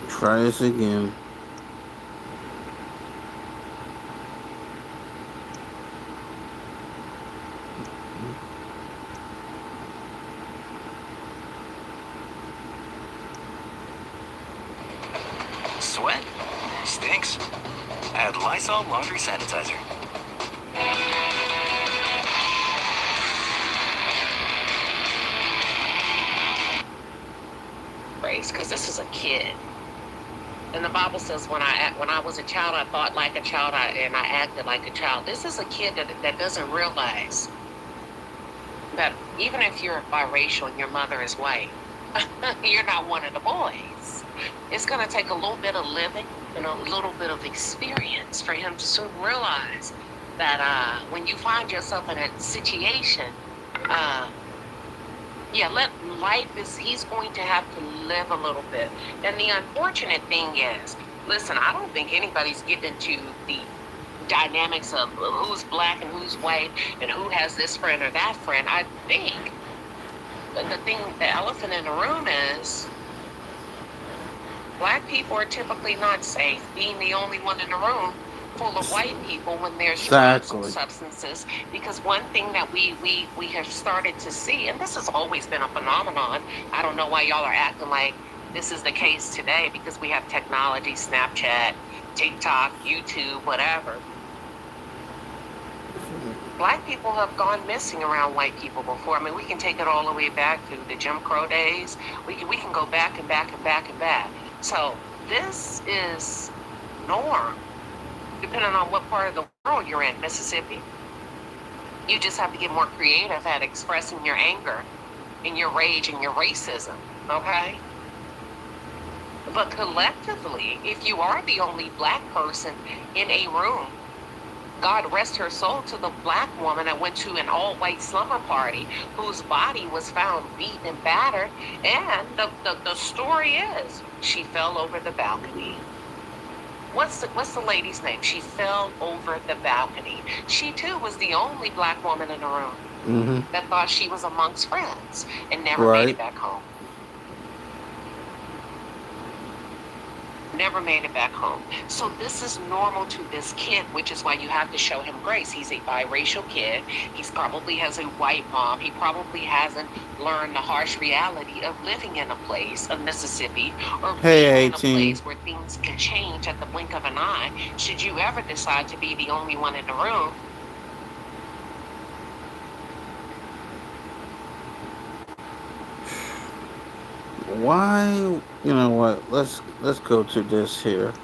Try this again. Sweat? Stinks. Add Lysol laundry sanitizer. Race, because this is a kid. And the Bible says, when I was a child, I thought like a child, and I acted like a child. This is a kid that doesn't realize that even if you're biracial and your mother is white, you're not one of the boys. It's going to take a little bit of living and a little bit of experience for him to soon realize that when you find yourself in a situation, uh, yeah, life is, he's going to have to live a little bit. And the unfortunate thing is, listen, I don't think anybody's getting into the dynamics of who's black and who's white and who has this friend or that friend. I think the thing, the elephant in the room is black people are typically not safe being the only one in the room full of white people when there's drugs and Exactly. substances. Because one thing that we have started to see, and this has always been a phenomenon, I don't know why y'all are acting like this is the case today, because we have technology, Snapchat, TikTok, YouTube, whatever. Black people have gone missing around white people before. I mean, we can take it all the way back to the Jim Crow days. We can go back and back and back and back. So this is norm, depending on what part of the world you're in. Mississippi, you just have to get more creative at expressing your anger and your rage and your racism. Okay. But collectively, if you are the only black person in a room, God rest her soul to the black woman that went to an all-white slumber party whose body was found beaten and battered. And the story is she fell over the balcony. What's the lady's name? She fell over the balcony. She too was the only black woman in the room Mm-hmm. that thought she was amongst friends and never made it Right. back home. Never made it back home. So this is normal to this kid, which is why you have to show him grace. He's a biracial kid. He probably has a white mom. He probably hasn't learned the harsh reality of living in a place of Mississippi, or being Hey, in a 18. place where things can change at the blink of an eye should you ever decide to be the only one in the room. Why? You know what? Let's go to this here.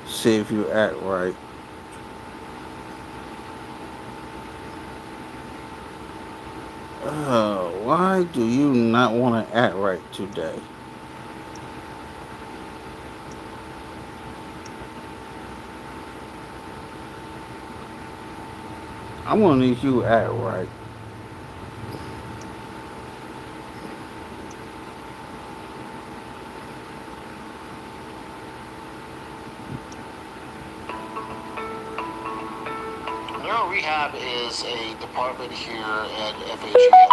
See if you act right. Why do you not want to act right today? I want to need you to act right. Neurorehab is a department here at FHA.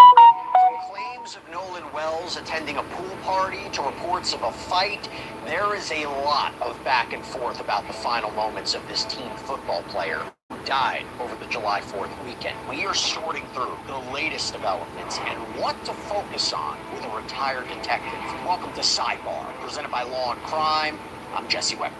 From claims of Nolan Wells attending a pool party to reports of a fight, there is a lot of back and forth about the final moments of this teen football player who died over the July 4th weekend. We are sorting through the latest developments and what to focus on with a retired detective. Welcome to Sidebar, presented by Law and Crime. I'm Jesse Weber.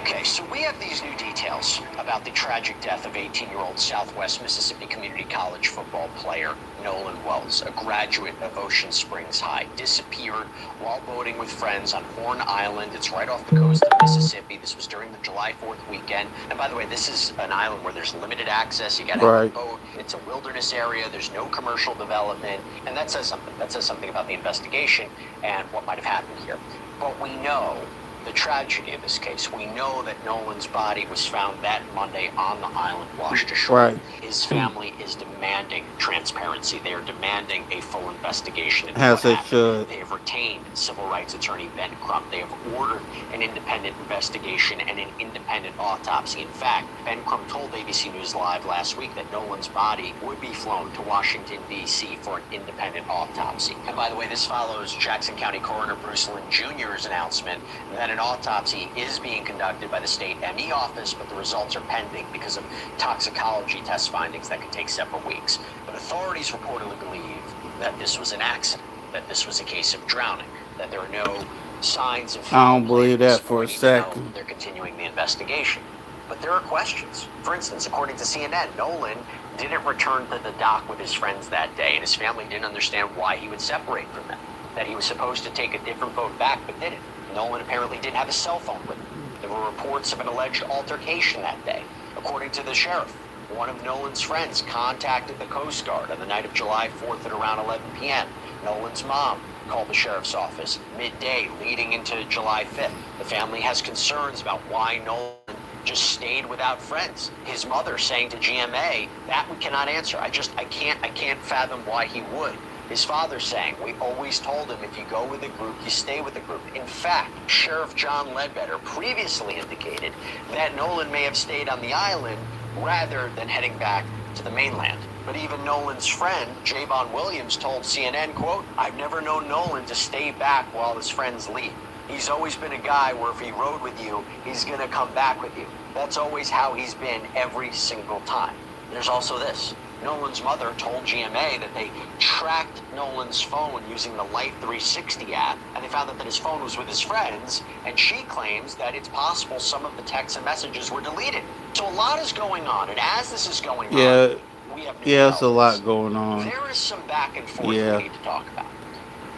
Okay, so we have these new details about the tragic death of 18-year-old Southwest Mississippi Community College football player Nolan Wells, a graduate of Ocean Springs High, disappeared while boating with friends on Horn Island. It's right off the coast of Mississippi. This was during the July 4th weekend. And by the way, this is an island where there's limited access. You got to have a boat. It's a wilderness area. There's no commercial development. And that says something. That says something about the investigation and what might have happened here. But we know the tragedy of this case. We know that Nolan's body was found that Monday on the island, washed ashore. Right. His family is demanding transparency. They are demanding a full investigation into As what they happened. should. They have retained civil rights attorney Ben Crump. They have ordered an independent investigation and an independent autopsy. In fact, Ben Crump told ABC News Live last week that Nolan's body would be flown to Washington, D.C. for an independent autopsy. And by the way, this follows Jackson County Coroner Bruce Lynn Jr.'s announcement that an autopsy is being conducted by the state ME office, but the results are pending because of toxicology test findings that could take several weeks. But authorities reportedly believe that this was an accident, that this was a case of drowning, that there are no signs of I don't believe that for a even though second. they're continuing the investigation. But there are questions. For instance, according to CNN, Nolan didn't return to the dock with his friends that day, and his family didn't understand why he would separate from them, that he was supposed to take a different boat back but didn't. Nolan apparently didn't have a cell phone with him. There were reports of an alleged altercation that day. According to the sheriff, one of Nolan's friends contacted the Coast Guard on the night of July 4th at around 11 p.m. Nolan's mom called the sheriff's office midday leading into July 5th. The family has concerns about why Nolan just stayed without friends. His mother saying to GMA, that we cannot answer. I can't fathom why he would. His father saying, we always told him if you go with a group, you stay with the group. In fact, Sheriff John Ledbetter previously indicated that Nolan may have stayed on the island rather than heading back to the mainland. But even Nolan's friend, Javon Williams, told CNN, quote, I've never known Nolan to stay back while his friends leave. He's always been a guy where if he rode with you, he's going to come back with you. That's always how he's been every single time. There's also this. Nolan's mother told GMA that they tracked Nolan's phone using the Life 360 app, and they found that his phone was with his friends, and she claims that it's possible some of the texts and messages were deleted. So a lot is going on, and as this is going on, we have new it's a lot developments. going on. There is some back and forth we need to talk about.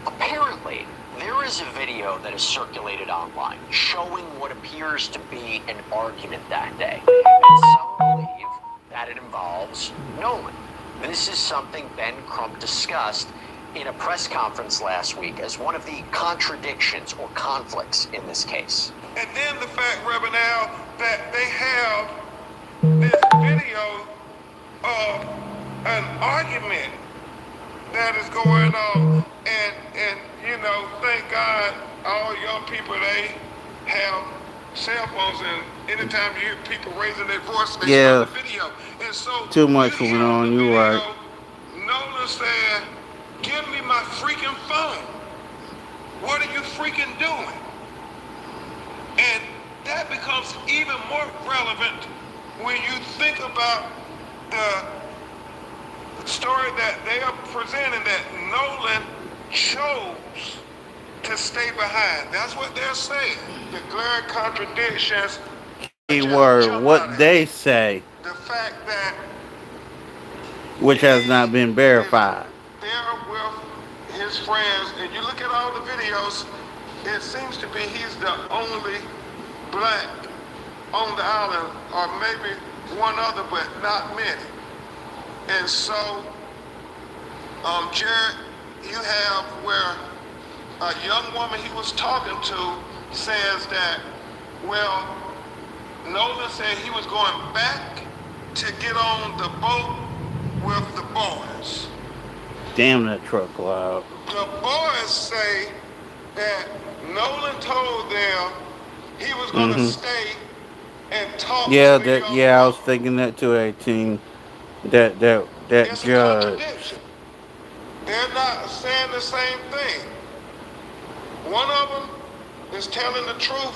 Apparently, there is a video that is circulated online showing what appears to be an argument that day. And some believe that it involves Nolan. This is something Ben Crump discussed in a press conference last week as one of the contradictions or conflicts in this case. And then the fact, Reverend Al, that they have this video of an argument that is going on, and you know, thank God all young people, they have cell phones, and anytime you hear people raising their voice, they start the video. And so too much going on, you're right. Nolan said, give me my freaking phone. What are you freaking doing? And that becomes even more relevant when you think about the story that they are presenting, that Nolan chose to stay behind. That's what they're saying. The glaring contradictions. Keyword, what they say. The fact that which has not been verified. There with his friends, and you look at all the videos it seems to be he's the only black on the island, or maybe one other, but not many. And so, Jared, you have where a young woman he was talking to says that, well, Nolan said he was going back to get on the boat with the boys. Damn, that truck loud. The boys say that Nolan told them he was going to Mm-hmm. stay and talk Yeah, to the that. young Yeah, I was couple. thinking that too. 18. That It's a judge. contradiction. They're not saying the same thing. One of them is telling the truth.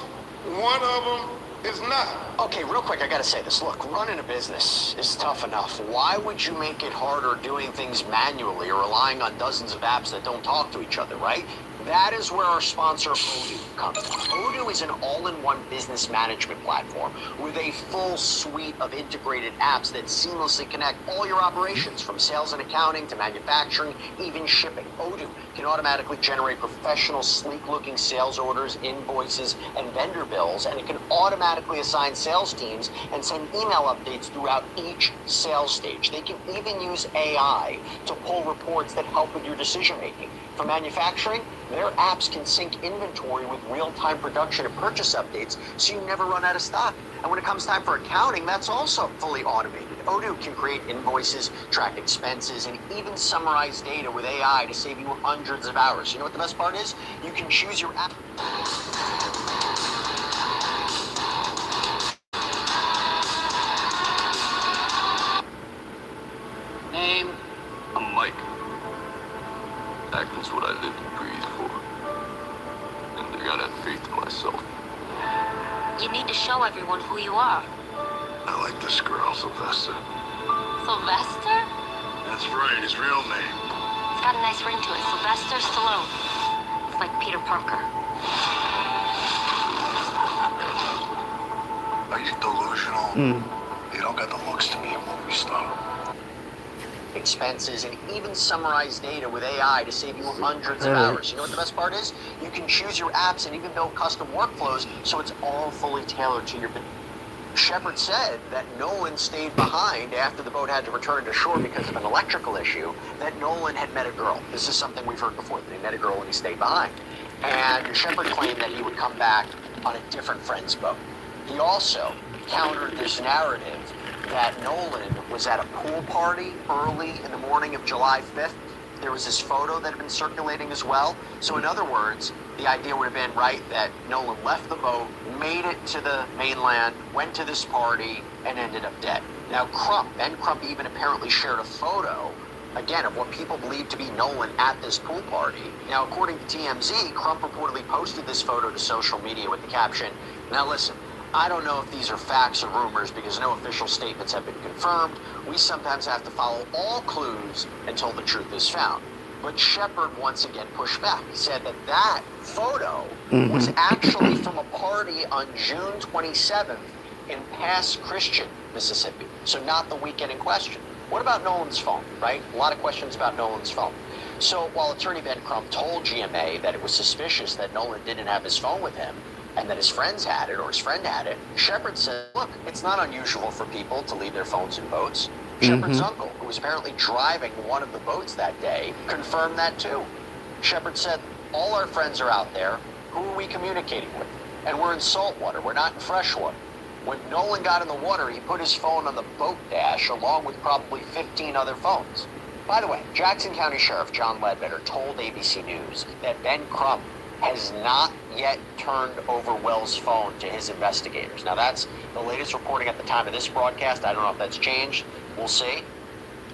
One of them is not. Okay, real quick, I gotta say this. Look, running a business is tough enough. Why would you make it harder doing things manually or relying on dozens of apps that don't talk to each other, right? That is where our sponsor, Odoo, comes in. Odoo is an all-in-one business management platform with a full suite of integrated apps that seamlessly connect all your operations, from sales and accounting to manufacturing, even shipping. Odoo can automatically generate professional, sleek-looking sales orders, invoices, and vendor bills, and it can automatically assign sales teams and send email updates throughout each sales stage. They can even use AI to pull reports that help with your decision-making. For manufacturing, their apps can sync inventory with real-time production and purchase updates so you never run out of stock. And when it comes time for accounting, that's also fully automated. Odoo can create invoices, track expenses, and even summarize data with AI to save you hundreds of hours. You know what the best part is? You can choose your app. Name? I'm Mike. Acting's what I live and breathe for. And I gotta have faith in myself. You need to show everyone who you are. I like this girl, Sylvester. Sylvester? That's right, his real name. It's got a nice ring to it. Sylvester Stallone. It's like Peter Parker. Are you delusional? Mm. You don't got the looks to be a movie star. Expenses, and even summarize data with AI to save you hundreds of hours. You know what the best part is? You can choose your apps and even build custom workflows so it's all fully tailored to your business. Shepard said that Nolan stayed behind after the boat had to return to shore because of an electrical issue, that Nolan had met a girl. This is something we've heard before, that he met a girl and he stayed behind. And Shepard claimed that he would come back on a different friend's boat. He also countered this narrative that Nolan was at a pool party early in the morning of July 5th. There was this photo that had been circulating as well. So in other words, the idea would have been, right, that Nolan left the boat, made it to the mainland, went to this party, and ended up dead. Now Ben Crump even apparently shared a photo, again, of what people believe to be Nolan at this pool party. Now, according to TMZ, Crump reportedly posted this photo to social media with the caption, "Now listen, I don't know if these are facts or rumors because no official statements have been confirmed. We sometimes have to follow all clues until the truth is found." But Shepard once again pushed back. He said that that photo was actually from a party on June 27th in Pass Christian, Mississippi. So not the weekend in question. What about Nolan's phone, right? A lot of questions about Nolan's phone. So while attorney Ben Crump told GMA that it was suspicious that Nolan didn't have his phone with him, and that his friends had it, or his friend had it, Shepard said, look, it's not unusual for people to leave their phones in boats. Shepard's uncle, who was apparently driving one of the boats that day, confirmed that too. Shepard said, all our friends are out there. Who are we communicating with? And we're in salt water. We're not in fresh water. When Nolan got in the water, he put his phone on the boat dash along with probably 15 other phones. By the way, Jackson County Sheriff John Ledbetter told ABC News that Ben Crump has not yet turned over Wells' phone to his investigators. Now, that's the latest reporting at the time of this broadcast. I don't know if that's changed. We'll see.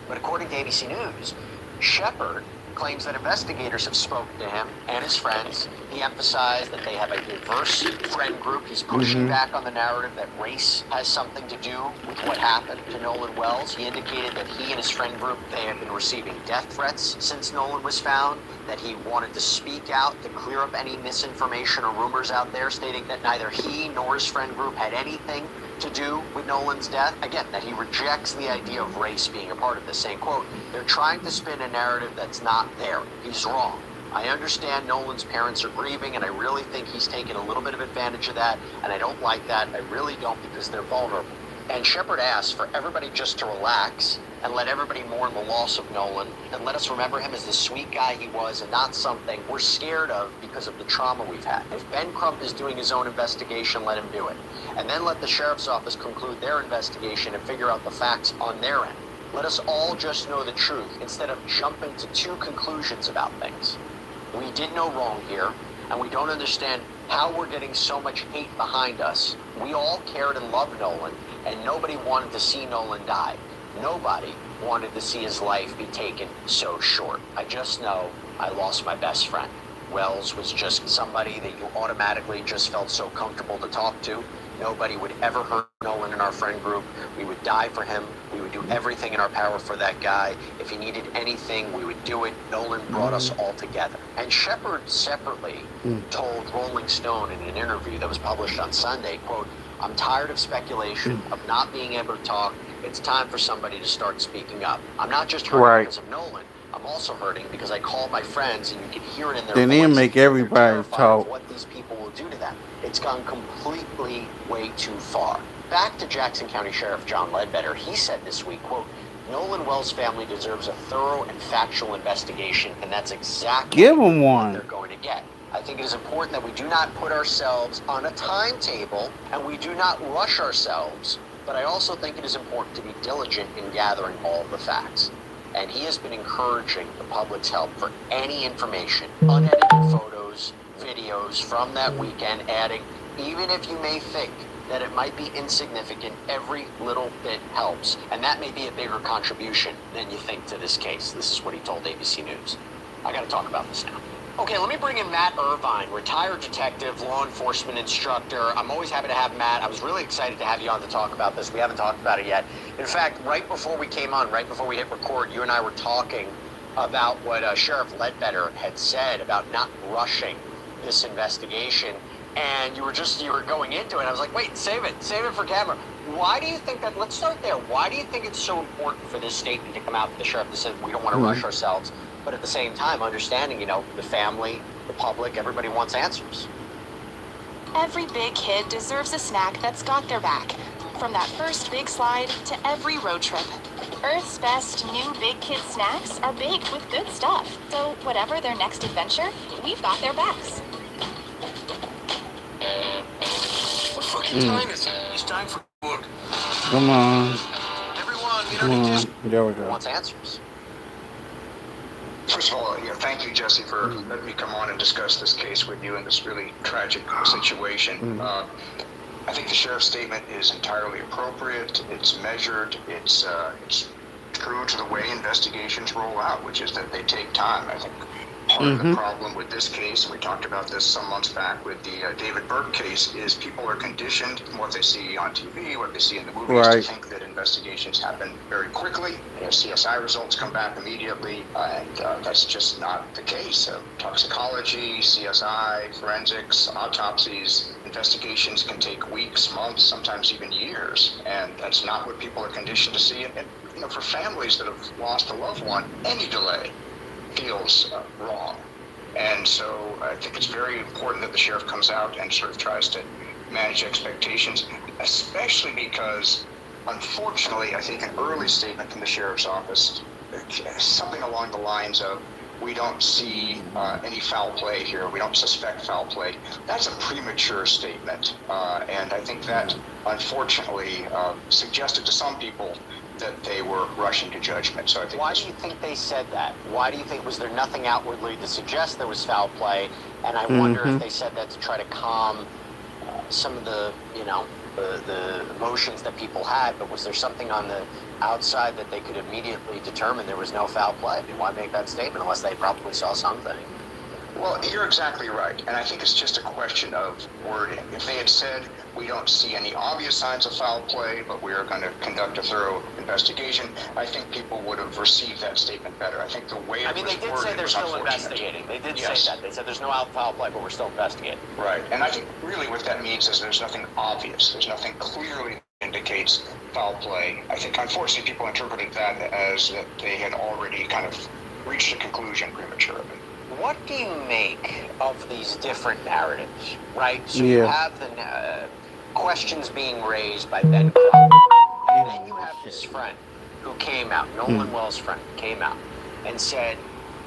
But according to ABC News, Shepard claims that investigators have spoken to him and his friends. He emphasized that they have a diverse friend group. He's pushing back on the narrative that race has something to do with what happened to Nolan Wells. He indicated that he and his friend group, they have been receiving death threats since Nolan was found, that he wanted to speak out to clear up any misinformation or rumors out there, stating that neither he nor his friend group had anything to do with Nolan's death. Again, that he rejects the idea of race being a part of this, saying, quote, they're trying to spin a narrative that's not there. He's wrong. I understand Nolan's parents are grieving, and I really think he's taken a little bit of advantage of that, and I don't like that. I really don't, because they're vulnerable. And Shepard asked for everybody just to relax and let everybody mourn the loss of Nolan, and let us remember him as the sweet guy he was, and not something we're scared of because of the trauma we've had. If Ben Crump is doing his own investigation, let him do it. And then let the sheriff's office conclude their investigation and figure out the facts on their end. Let us all just know the truth instead of jumping to two conclusions about things. We did no wrong here, and we don't understand how we're getting so much hate behind us. We all cared and loved Nolan, and nobody wanted to see Nolan die. Nobody wanted to see his life be taken so short. I just know I lost my best friend. Wells was just somebody that you automatically just felt so comfortable to talk to. Nobody would ever hurt Nolan in our friend group. We would die for him. We would do everything in our power for that guy. If he needed anything, we would do it. Nolan brought us all together. And Shepard separately told Rolling Stone in an interview that was published on Sunday, quote, "I'm tired of speculation, of not being able to talk. It's time for somebody to start speaking up. I'm not just hurting because of Nolan. I'm also hurting because I call my friends, and you can hear it in their They need to voice. make They're everybody terrified of talk. what these people will do to them. It's gone completely way too far." Back to Jackson County Sheriff John Ledbetter, he said this week, quote, "Nolan Wells' family deserves a thorough and factual investigation, and that's exactly Give them what one. they're going to get. I think it is important that we do not put ourselves on a timetable, and we do not rush ourselves, but I also think it is important to be diligent in gathering all the facts." And he has been encouraging the public's help for any information, unedited photos, videos from that weekend, adding, "Even if you may think that it might be insignificant, every little bit helps. And that may be a bigger contribution than you think to this case." This is what he told ABC News. I got to talk about this now. Okay, let me bring in Matt Irvine, retired detective, law enforcement instructor. I'm always happy to have Matt. I was really excited to have you on to talk about this. We haven't talked about it yet. In fact, right before we came on, right before we hit record, you and I were talking about what Sheriff Ledbetter had said about not rushing this investigation. And you were going into it. I was like, wait, save it for camera. Why do you think that? Let's start there. Why do you think it's so important for this statement to come out from the sheriff that says we don't want to rush ourselves, but at the same time, understanding, the family, the public, everybody wants answers? Every big kid deserves a snack that's got their back. From that first big slide to every road trip. Earth's best new big kid snacks are baked with good stuff. So whatever their next adventure, we've got their backs. What fucking time is it? It's time for work. Come on. Everyone, Come on. There we go. Wants answers. First of all, thank you, Jesse, for letting me come on and discuss this case with you in this really tragic situation. I think the sheriff's statement is entirely appropriate. It's measured. It's true to the way investigations roll out, which is that they take time. I think part of the problem with this case, and we talked about this some months back with the David Burke case, is people are conditioned from what they see on TV, what they see in the movies, to think that investigations happen very quickly. CSI results come back immediately, and that's just not the case. Toxicology, CSI, forensics, autopsies, investigations can take weeks, months, sometimes even years, and that's not what people are conditioned to see. And for families that have lost a loved one, any delay feels wrong. And so I think it's very important that the sheriff comes out and sort of tries to manage expectations, especially because, unfortunately, I think an early statement from the sheriff's office, something along the lines of, "We don't see any foul play here, we don't suspect foul play," that's a premature statement. And I think that, unfortunately, suggested to some people that they were rushing to judgment. So I think. Why do you think they said that? Why do you think, was there nothing outwardly to suggest there was foul play? And I wonder if they said that to try to calm some of the, the emotions that people had, but was there something on the outside that they could immediately determine there was no foul play? I mean, why make that statement unless they probably saw something? Well, you're exactly right, and I think it's just a question of wording. If they had said, "We don't see any obvious signs of foul play, but we are going to conduct a thorough investigation," I think people would have received that statement better. I think the way it was they did say they're still investigating. They did say that. They said there's no foul play, but we're still investigating. Right, and I think really what that means is there's nothing obvious. There's nothing clearly indicates foul play. I think, unfortunately, people interpreted that as that they had already kind of reached a conclusion prematurely. what do you make of these different narratives, right? So you have the questions being raised by Ben Crump, and then you have this friend who came out, Nolan Wells' friend, came out and said,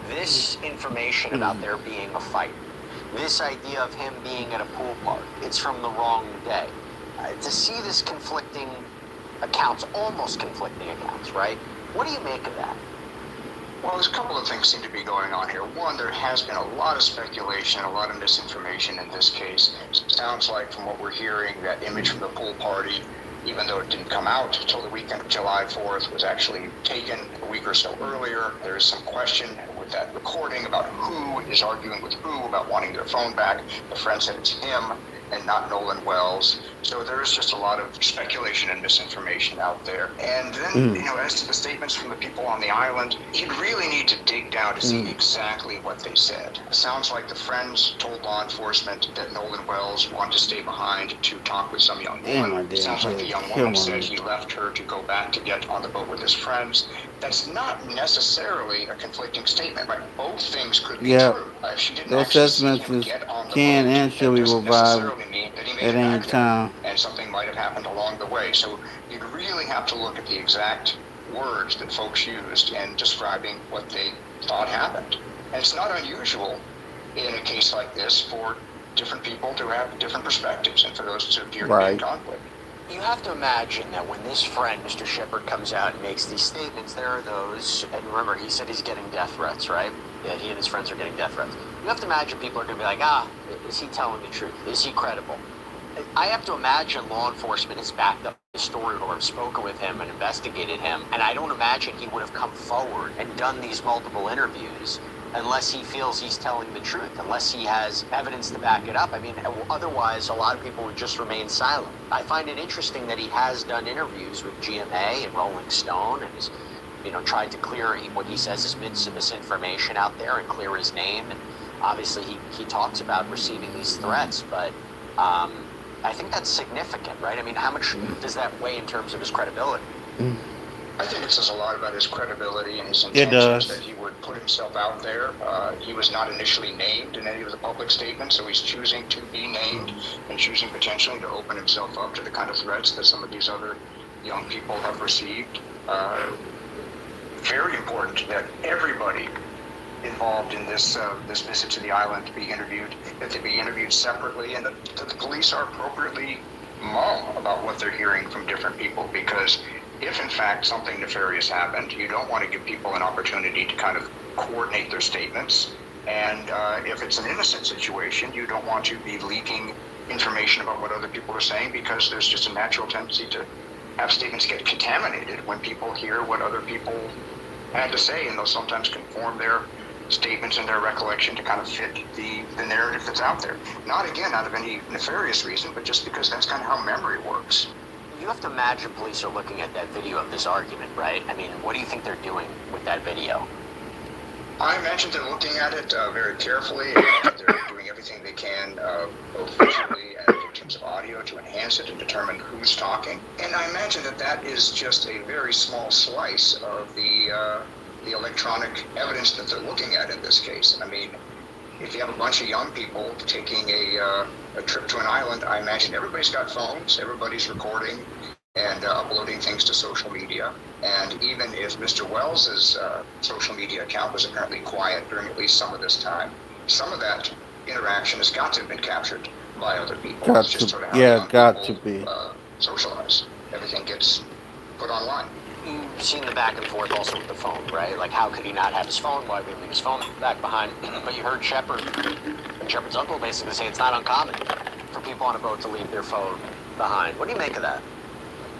this information about there being a fight, this idea of him being at a pool party, it's from the wrong day. To see this conflicting accounts, almost conflicting accounts, right? What do you make of that? Well, there's a couple of things seem to be going on here. One, there has been a lot of speculation, a lot of misinformation in this case. It sounds like from what we're hearing, that image from the pool party, even though it didn't come out until the weekend of July 4th, was actually taken a week or so earlier. There is some question with that recording about who is arguing with who about wanting their phone back. The friend said it's him and not Nolan Wells. So there is just a lot of speculation and misinformation out there. And then, you know, as to the statements from the people on the island, you'd really need to dig down to see exactly what they said. It sounds like the friends told law enforcement that Nolan Wells wanted to stay behind to talk with some young woman. It sounds like the young woman said he left her to go back to get on the boat with his friends. That's not necessarily a conflicting statement, right? Both things could be true. If she didn't actually see him get on the can boat, and should be revived mean that he made at it any back time. there, and something might have happened along the way. So you'd really have to look at the exact words that folks used in describing what they thought happened. And it's not unusual in a case like this for different people to have different perspectives and for those to appear to be in conflict. You have to imagine that when this friend, Mr. Shepard, comes out and makes these statements, there are those, and remember, he said he's getting death threats, right? Yeah, he and his friends are getting death threats. You have to imagine people are going to be like, is he telling the truth? Is he credible? I have to imagine law enforcement has backed up his story or have spoken with him and investigated him, and I don't imagine he would have come forward and done these multiple interviews unless he feels he's telling the truth, unless he has evidence to back it up. I mean, otherwise, a lot of people would just remain silent. I find it interesting that he has done interviews with GMA and Rolling Stone and has, you know, tried to clear what he says is misinformation out there and clear his name. And obviously, he talks about receiving these threats, but I think that's significant, right? I mean, how much does that weigh in terms of his credibility? I think it says a lot about his credibility and his intentions that he would put himself out there. He was not initially named in any of the public statements, so he's choosing to be named and choosing potentially to open himself up to the kind of threats that some of these other young people have received. Very important that everybody involved in this visit to the island to be interviewed, that they be interviewed separately, and that the police are appropriately mum about what they're hearing from different people, because if in fact something nefarious happened, you don't want to give people an opportunity to kind of coordinate their statements. And if it's an innocent situation, you don't want to be leaking information about what other people are saying, because there's just a natural tendency to have statements get contaminated when people hear what other people had to say, and they'll sometimes conform their statements and their recollection to kind of fit the narrative that's out there. Not, again, out of any nefarious reason, but just because that's kind of how memory works. You have to imagine police are looking at that video of this argument, right? I mean, what do you think they're doing with that video? I imagine they're looking at it very carefully. They're doing everything they can, both visually and in terms of audio, to enhance it and determine who's talking. And I imagine that that is just a very small slice of the electronic evidence that they're looking at in this case. I mean, if you have a bunch of young people taking a trip to an island, I imagine everybody's got phones, everybody's recording and uploading things to social media. And even if Mr. Wells's social media account was apparently quiet during at least some of this time, some of that interaction has got to have been captured by other people. Got it's just to, sort of how yeah, young got people, to be. Socialize. Everything gets put online. You've seen the back and forth also with the phone, right? Like, how could he not have his phone? Why would he leave his phone back behind? But you heard Shepard and Shepard's uncle basically say it's not uncommon for people on a boat to leave their phone behind. What do you make of that?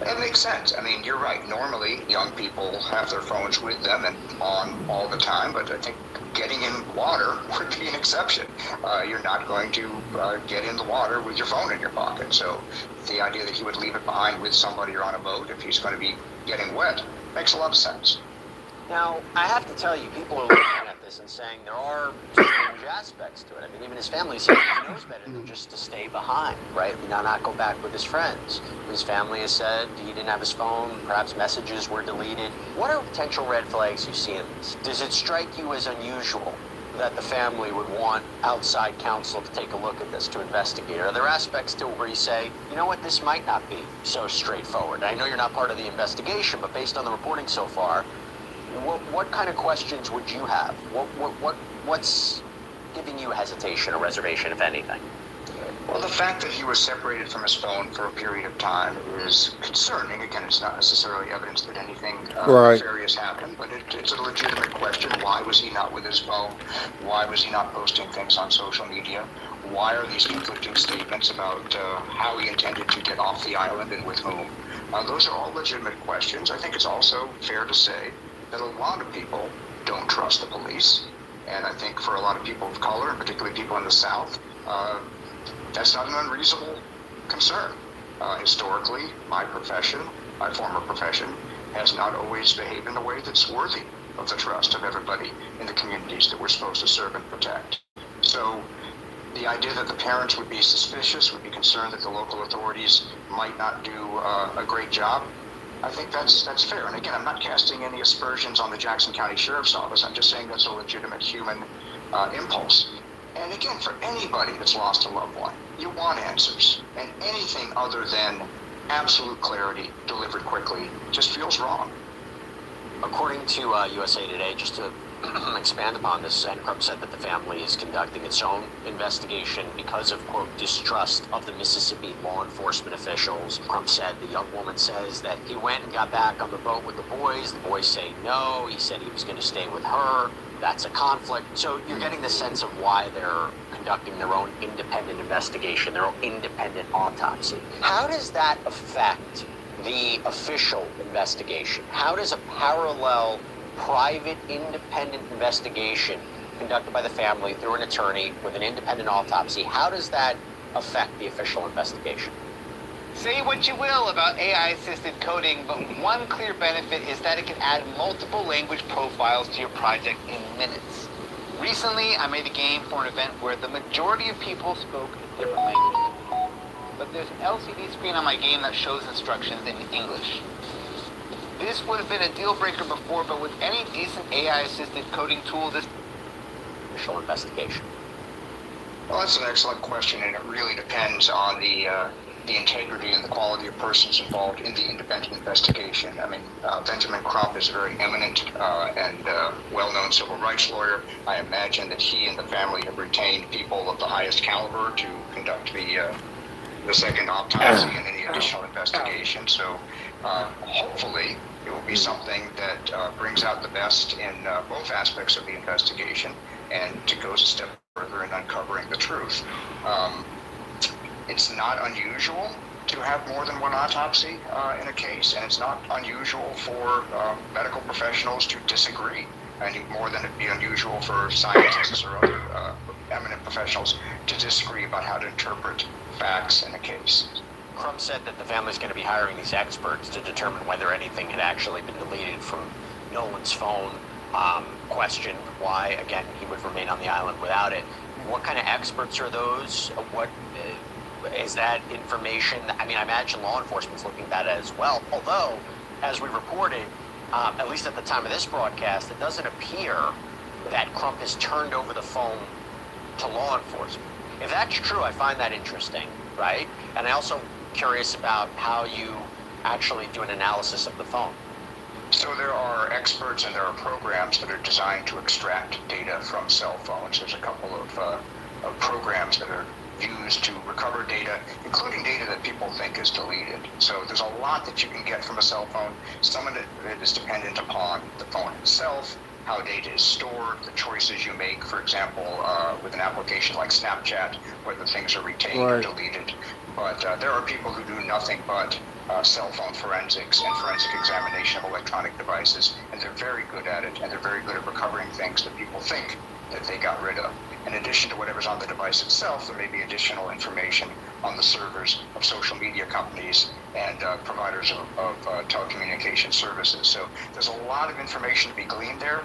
It makes sense. I mean, you're right. Normally, young people have their phones with them and on all the time, but I think getting in water would be an exception. You're not going to get in the water with your phone in your pocket. So the idea that he would leave it behind with somebody or on a boat if he's going to be getting wet makes a lot of sense. Now, I have to tell you, people are looking at this and saying there are strange aspects to it. I mean, even his family says he knows better than just to stay behind, right? Not go back with his friends. His family has said he didn't have his phone, perhaps messages were deleted. What are potential red flags you see in this? Does it strike you as unusual that the family would want outside counsel to take a look at this, to investigate? Are there aspects to it where you say, you know what, this might not be so straightforward? I know you're not part of the investigation, but based on the reporting so far, what kind of questions would you have? What's giving you hesitation or reservation, if anything? Well, the fact that he was separated from his phone for a period of time is concerning. Again, it's not necessarily evidence that anything nefarious happened, but it's a legitimate question. Why was he not with his phone? Why was he not posting things on social media? Why are these conflicting statements about how he intended to get off the island and with whom? Those are all legitimate questions. I think it's also fair to say that a lot of people don't trust the police. And I think for a lot of people of color, and particularly people in the South, that's not an unreasonable concern. Historically, my former profession, has not always behaved in a way that's worthy of the trust of everybody in the communities that we're supposed to serve and protect. So the idea that the parents would be suspicious, would be concerned that the local authorities might not do a great job, I think that's fair. And again, I'm not casting any aspersions on the Jackson County Sheriff's Office. I'm just saying that's a legitimate human impulse. And again, for anybody that's lost a loved one, you want answers. And anything other than absolute clarity delivered quickly just feels wrong. According to USA Today, just to expand upon this, Crump said that the family is conducting its own investigation because of, quote, distrust of the Mississippi law enforcement officials. Crump said the young woman says that he went and got back on the boat with the boys. The boys say no. He said he was going to stay with her. That's a conflict. So you're getting the sense of why they're conducting their own independent investigation, their own independent autopsy. How does that affect the official investigation? How does a parallel, private, independent investigation conducted by the family through an attorney with an independent autopsy, how does that affect the official investigation? Say what you will about AI-assisted coding, but one clear benefit is that it can add multiple language profiles to your project in minutes. Recently, I made a game for an event where the majority of people spoke a different language. But there's an LCD screen on my game that shows instructions in English. This would have been a deal breaker before, but with any decent AI-assisted coding tool, this official investigation. Well, that's an excellent question, and it really depends on the integrity and the quality of persons involved in the independent investigation. I mean, Benjamin Crump is a very eminent and well-known civil rights lawyer. I imagine that he and the family have retained people of the highest caliber to conduct the second autopsy and any additional investigation. So hopefully it will be something that brings out the best in both aspects of the investigation and goes a step further in uncovering the truth. It's not unusual to have more than one autopsy in a case, and it's not unusual for medical professionals to disagree, any more than it'd be unusual for scientists or other eminent professionals to disagree about how to interpret facts in a case. Crump said that the family's going to be hiring these experts to determine whether anything had actually been deleted from Nolan's phone. Questioned why, again, he would remain on the island without it. What kind of experts are those? What is that information? I mean, I imagine law enforcement's looking at that as well. Although, as we reported, at least at the time of this broadcast, it doesn't appear that Crump has turned over the phone to law enforcement. If that's true, I find that interesting, right? And I also curious about how you actually do an analysis of the phone. So there are experts and there are programs that are designed to extract data from cell phones. There's a couple of programs that are used to recover data, including data that people think is deleted. So there's a lot that you can get from a cell phone. Some of it is dependent upon the phone itself, how data is stored, the choices you make, for example, with an application like Snapchat, whether things are retained or deleted. But there are people who do nothing but cell phone forensics and forensic examination of electronic devices, and they're very good at it, and they're very good at recovering things that people think that they got rid of. In addition to whatever's on the device itself, there may be additional information on the servers of social media companies and providers of telecommunication services. So there's a lot of information to be gleaned there,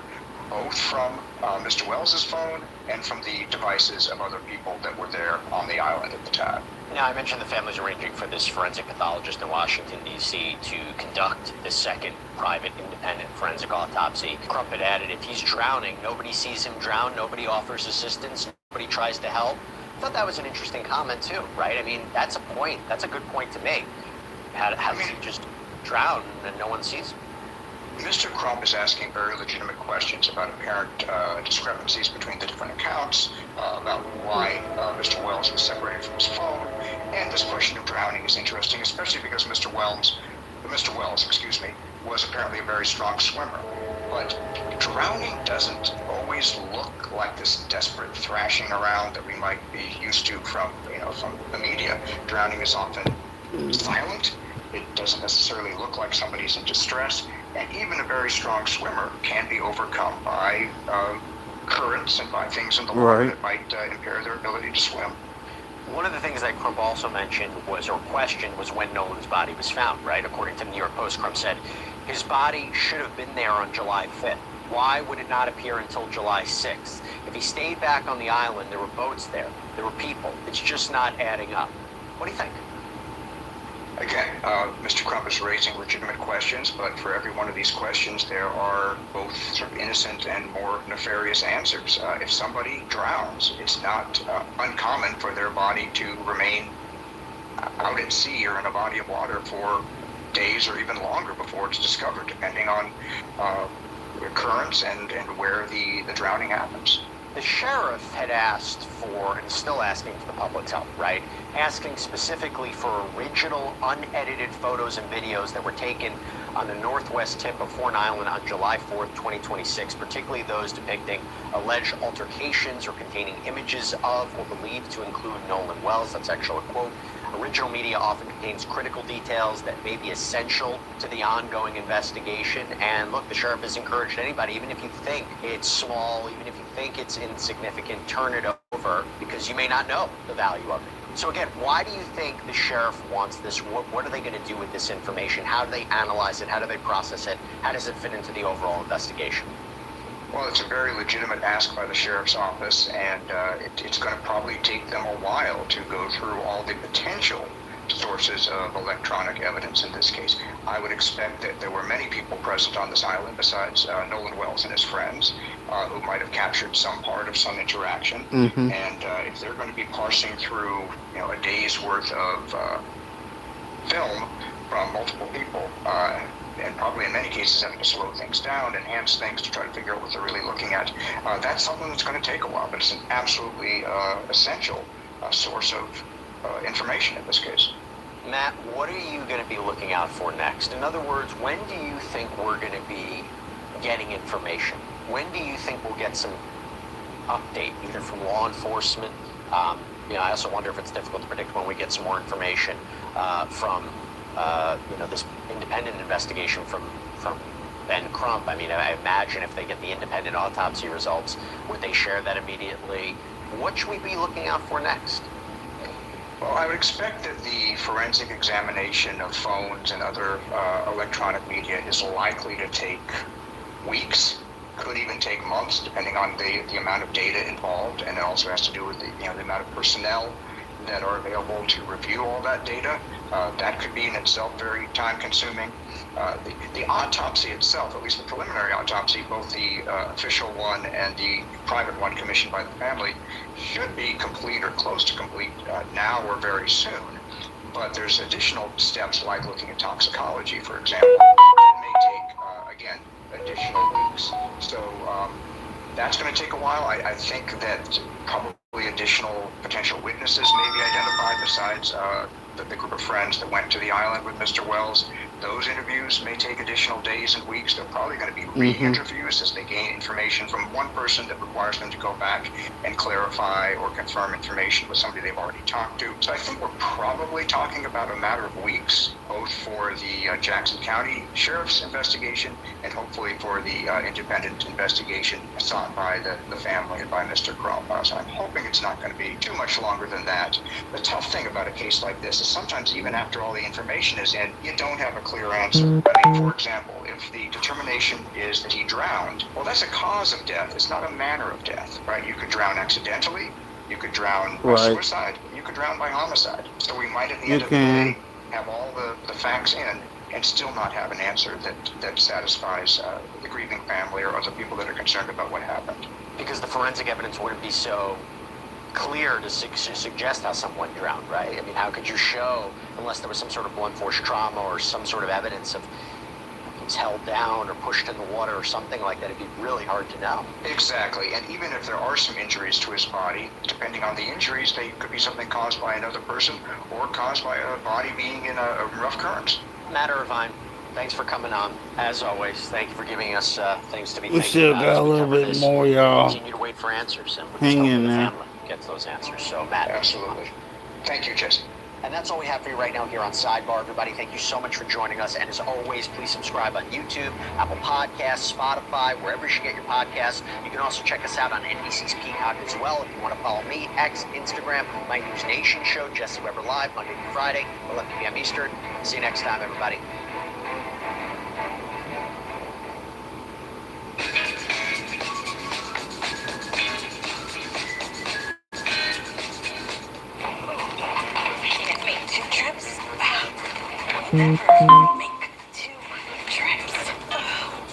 both from Mr. Wells's phone and from the devices of other people that were there on the island at the time. Now, I mentioned the family's arranging for this forensic pathologist in Washington, D.C. to conduct the second private independent forensic autopsy. Crump had added, if he's drowning, nobody sees him drown, nobody offers assistance, nobody tries to help. I thought that was an interesting comment, too, right? I mean, that's a point. That's a good point to make. How does he just drown and no one sees him? Mr. Crump is asking very legitimate questions about apparent discrepancies between the different accounts, about why Mr. Wells was separated from his phone, and this question of drowning is interesting, especially because Mr. Wells, was apparently a very strong swimmer. But drowning doesn't always look like this desperate thrashing around that we might be used to from the media. Drowning is often silent. It doesn't necessarily look like somebody's in distress. And even a very strong swimmer can be overcome by currents and by things in the water that might impair their ability to swim. One of the things that Crump also mentioned was when Nolan's body was found, right? According to the New York Post, Crump said his body should have been there on July 5th. Why would it not appear until July 6th? If he stayed back on the island, there were boats there. There were people. It's just not adding up. What do you think? Again, Mr. Crump is raising legitimate questions, but for every one of these questions, there are both sort of innocent and more nefarious answers. If somebody drowns, it's not uncommon for their body to remain out at sea or in a body of water for days or even longer before it's discovered, depending on the currents and where the drowning happens. The sheriff had asked for, and is still asking for the public's help, right? Asking specifically for original, unedited photos and videos that were taken on the northwest tip of Horn Island on July 4th, 2026, particularly those depicting alleged altercations or containing images of or believed to include Nolan Wells. That's actually a quote. Original media often contains critical details that may be essential to the ongoing investigation. And look, the sheriff has encouraged anybody, even if you think it's small, even if you think it's insignificant, turn it over, because you may not know the value of it. So again, why do you think the sheriff wants this? What are they going to do with this information? How do they analyze it? How do they process it? How does it fit into the overall investigation? Well, it's a very legitimate ask by the sheriff's office, and it's going to probably take them a while to go through all the potential sources of electronic evidence in this case. I would expect that there were many people present on this island besides Nolan Wells and his friends who might have captured some part of some interaction. Mm-hmm. And if they're going to be parsing through a day's worth of film from multiple people, and probably in many cases having to slow things down, enhance things to try to figure out what they're really looking at, that's something that's going to take a while, but it's an absolutely essential source of information in this case. Matt, what are you going to be looking out for next? In other words, when do you think we're going to be getting information? When do you think we'll get some update, either from law enforcement? I also wonder if it's difficult to predict when we get some more information from this independent investigation from Ben Crump. I mean, I imagine if they get the independent autopsy results, would they share that immediately? What should we be looking out for next? Well, I would expect that the forensic examination of phones and other electronic media is likely to take weeks, could even take months, depending on the amount of data involved, and it also has to do with the amount of personnel that are available to review all that data. That could be in itself very time-consuming. The autopsy itself, at least the preliminary autopsy, both the official one and the private one commissioned by the family, should be complete or close to complete now or very soon. But there's additional steps like looking at toxicology, for example, that may take, again, additional weeks. So that's going to take a while. I think that probably additional potential witnesses may be identified besides the group of friends that went to the island with Mr. Wells. Those interviews may take additional days and weeks. They're probably going to be re-interviews as they gain information from one person that requires them to go back and clarify or confirm information with somebody they've already talked to. So I think we're probably talking about a matter of weeks, both for the Jackson County Sheriff's investigation and hopefully for the independent investigation sought by the family and by Mr. Crump. So I'm hoping it's not going to be too much longer than that. The tough thing about a case like this is sometimes even after all the information is in, you don't have a clear answer. I mean, for example, if the determination is that he drowned, well, that's a cause of death. It's not a manner of death, right? You could drown accidentally, you could drown by suicide, you you could drown by homicide. So we might, at the You end of the can. day, have all the facts in and still not have an answer that satisfies the grieving family or other people that are concerned about what happened. Because the forensic evidence wouldn't be so clear to suggest how someone drowned, right? I mean, how could you show, unless there was some sort of blunt force trauma or some sort of evidence of he was held down or pushed in the water or something like that? It'd be really hard to know. Exactly, and even if there are some injuries to his body, depending on the injuries, they could be something caused by another person or caused by a body being in a rough current. Matter Irvine, thanks for coming on. As always, thank you for giving us things to be We thinking still about got as a we little cover bit this. more, y'all. Continue to wait for answers, and we're just Hang hoping in the there. family gets those answers. So, Matt, absolutely. Thank you, Jesse. And that's all we have for you right now here on Sidebar. Everybody, thank you so much for joining us. And as always, please subscribe on YouTube, Apple Podcasts, Spotify, wherever you should get your podcasts. You can also check us out on NBC's Peacock as well. If you want to follow me, X, Instagram, My News Nation Show, Jesse Weber Live, Monday through Friday, 11 p.m. Eastern. See you next time, everybody. Make 2 trips.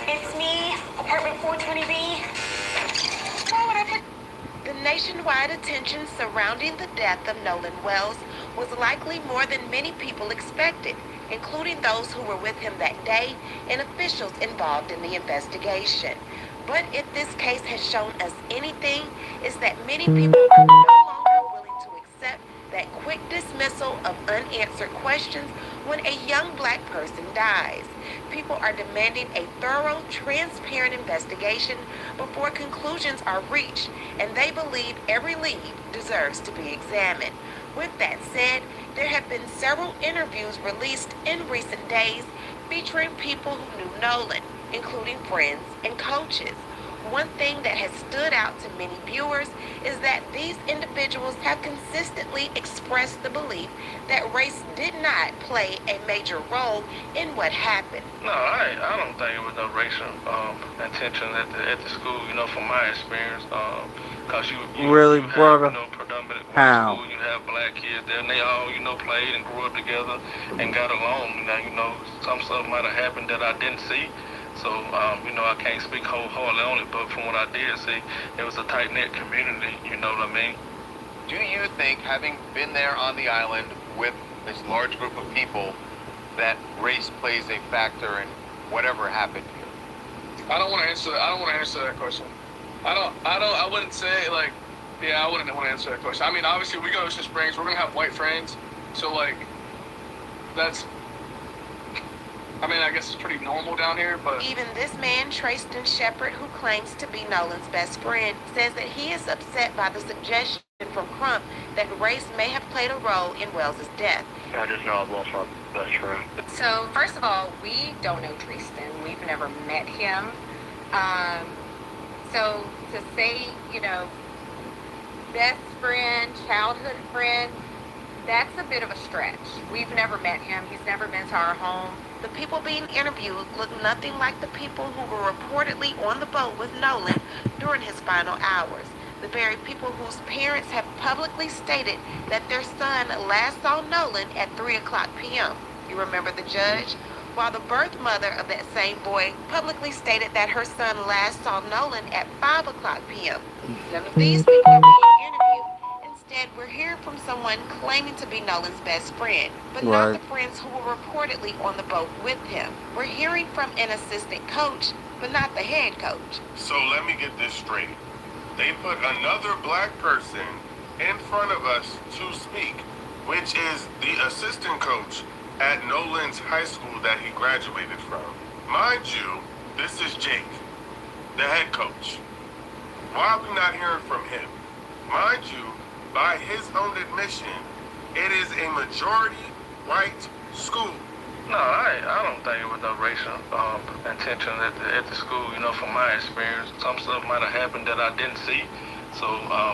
It's me, apartment 420B. Why would I pick? The nationwide attention surrounding the death of Nolan Wells was likely more than many people expected, including those who were with him that day and officials involved in the investigation. But if this case has shown us anything, it's that many people are no longer willing to accept that quick dismissal of unanswered questions when a young black person dies. People are demanding a thorough, transparent investigation before conclusions are reached, and they believe every lead deserves to be examined. With that said, there have been several interviews released in recent days featuring people who knew Nolan, including friends and coaches. One thing that has stood out to many viewers is that these individuals have consistently expressed the belief that race did not play a major role in what happened. No, I don't think it was no racial intention at the school, you know, from my experience. Because you Really, have, brother? you know, predominant white How? school, you have black kids there, and they all, you know, played and grew up together and got along. Now, you know, some stuff might have happened that I didn't see. So, you know, I can't speak wholeheartedly on it, but from what I did see, it was a tight-knit community, you know what I mean? Do you think, having been there on the island with this large group of people, that race plays a factor in whatever happened here? I don't want to answer that question. I wouldn't say, like, yeah, I wouldn't want to answer that question. I mean, obviously, we go to Ocean Springs, we're going to have white friends, so, like, that's, I mean, I guess it's pretty normal down here, but... Even this man, Trayston Shepard, who claims to be Nolan's best friend, says that he is upset by the suggestion from Crump that race may have played a role in Wells' death. I just know I've lost my best friend. So, first of all, we don't know Trayston. We've never met him. So, to say, you know, best friend, childhood friend, that's a bit of a stretch. We've never met him. He's never been to our home. The people being interviewed look nothing like the people who were reportedly on the boat with Nolan during his final hours. The very people whose parents have publicly stated that their son last saw Nolan at 3 o'clock p.m. You remember the judge? While the birth mother of that same boy publicly stated that her son last saw Nolan at 5 o'clock p.m. None of these people are being interviewed. Instead, we're hearing from someone claiming to be Nolan's best friend, but not the friends who were reportedly on the boat with him. We're hearing from an assistant coach, but not the head coach. So let me get this straight. They put another black person in front of us to speak, which is the assistant coach at Nolan's high school that he graduated from. Mind you, this is Jake, the head coach. Why are we not hearing from him? Mind you, by his own admission, it is a majority white school. No, I don't think it was no racial intention at the school, you know, from my experience. Some stuff might have happened that I didn't see. So,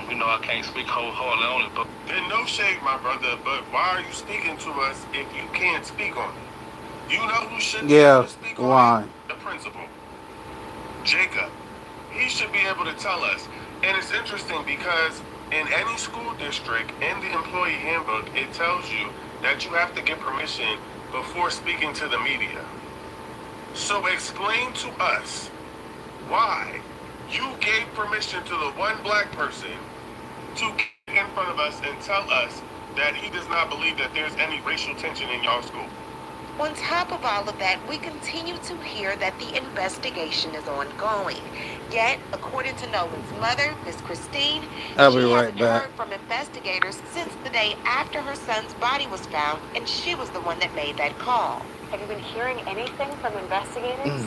you know, I can't speak wholeheartedly on it. But then no shade, my brother, but why are you speaking to us if you can't speak on it? You know who should be able to speak on it? The principal. Jacob. He should be able to tell us. And it's interesting because In any school district, in the employee handbook, it tells you that you have to get permission before speaking to the media. So explain to us why you gave permission to the one black person to get in front of us and tell us that he does not believe that there's any racial tension in y'all school. On top of all of that, we continue to hear that the investigation is ongoing. Yet, according to Nolan's mother, Miss Christine, I'll be she right hasn't back. heard from investigators since the day after her son's body was found, and she was the one that made that call. Have you been hearing anything from investigators?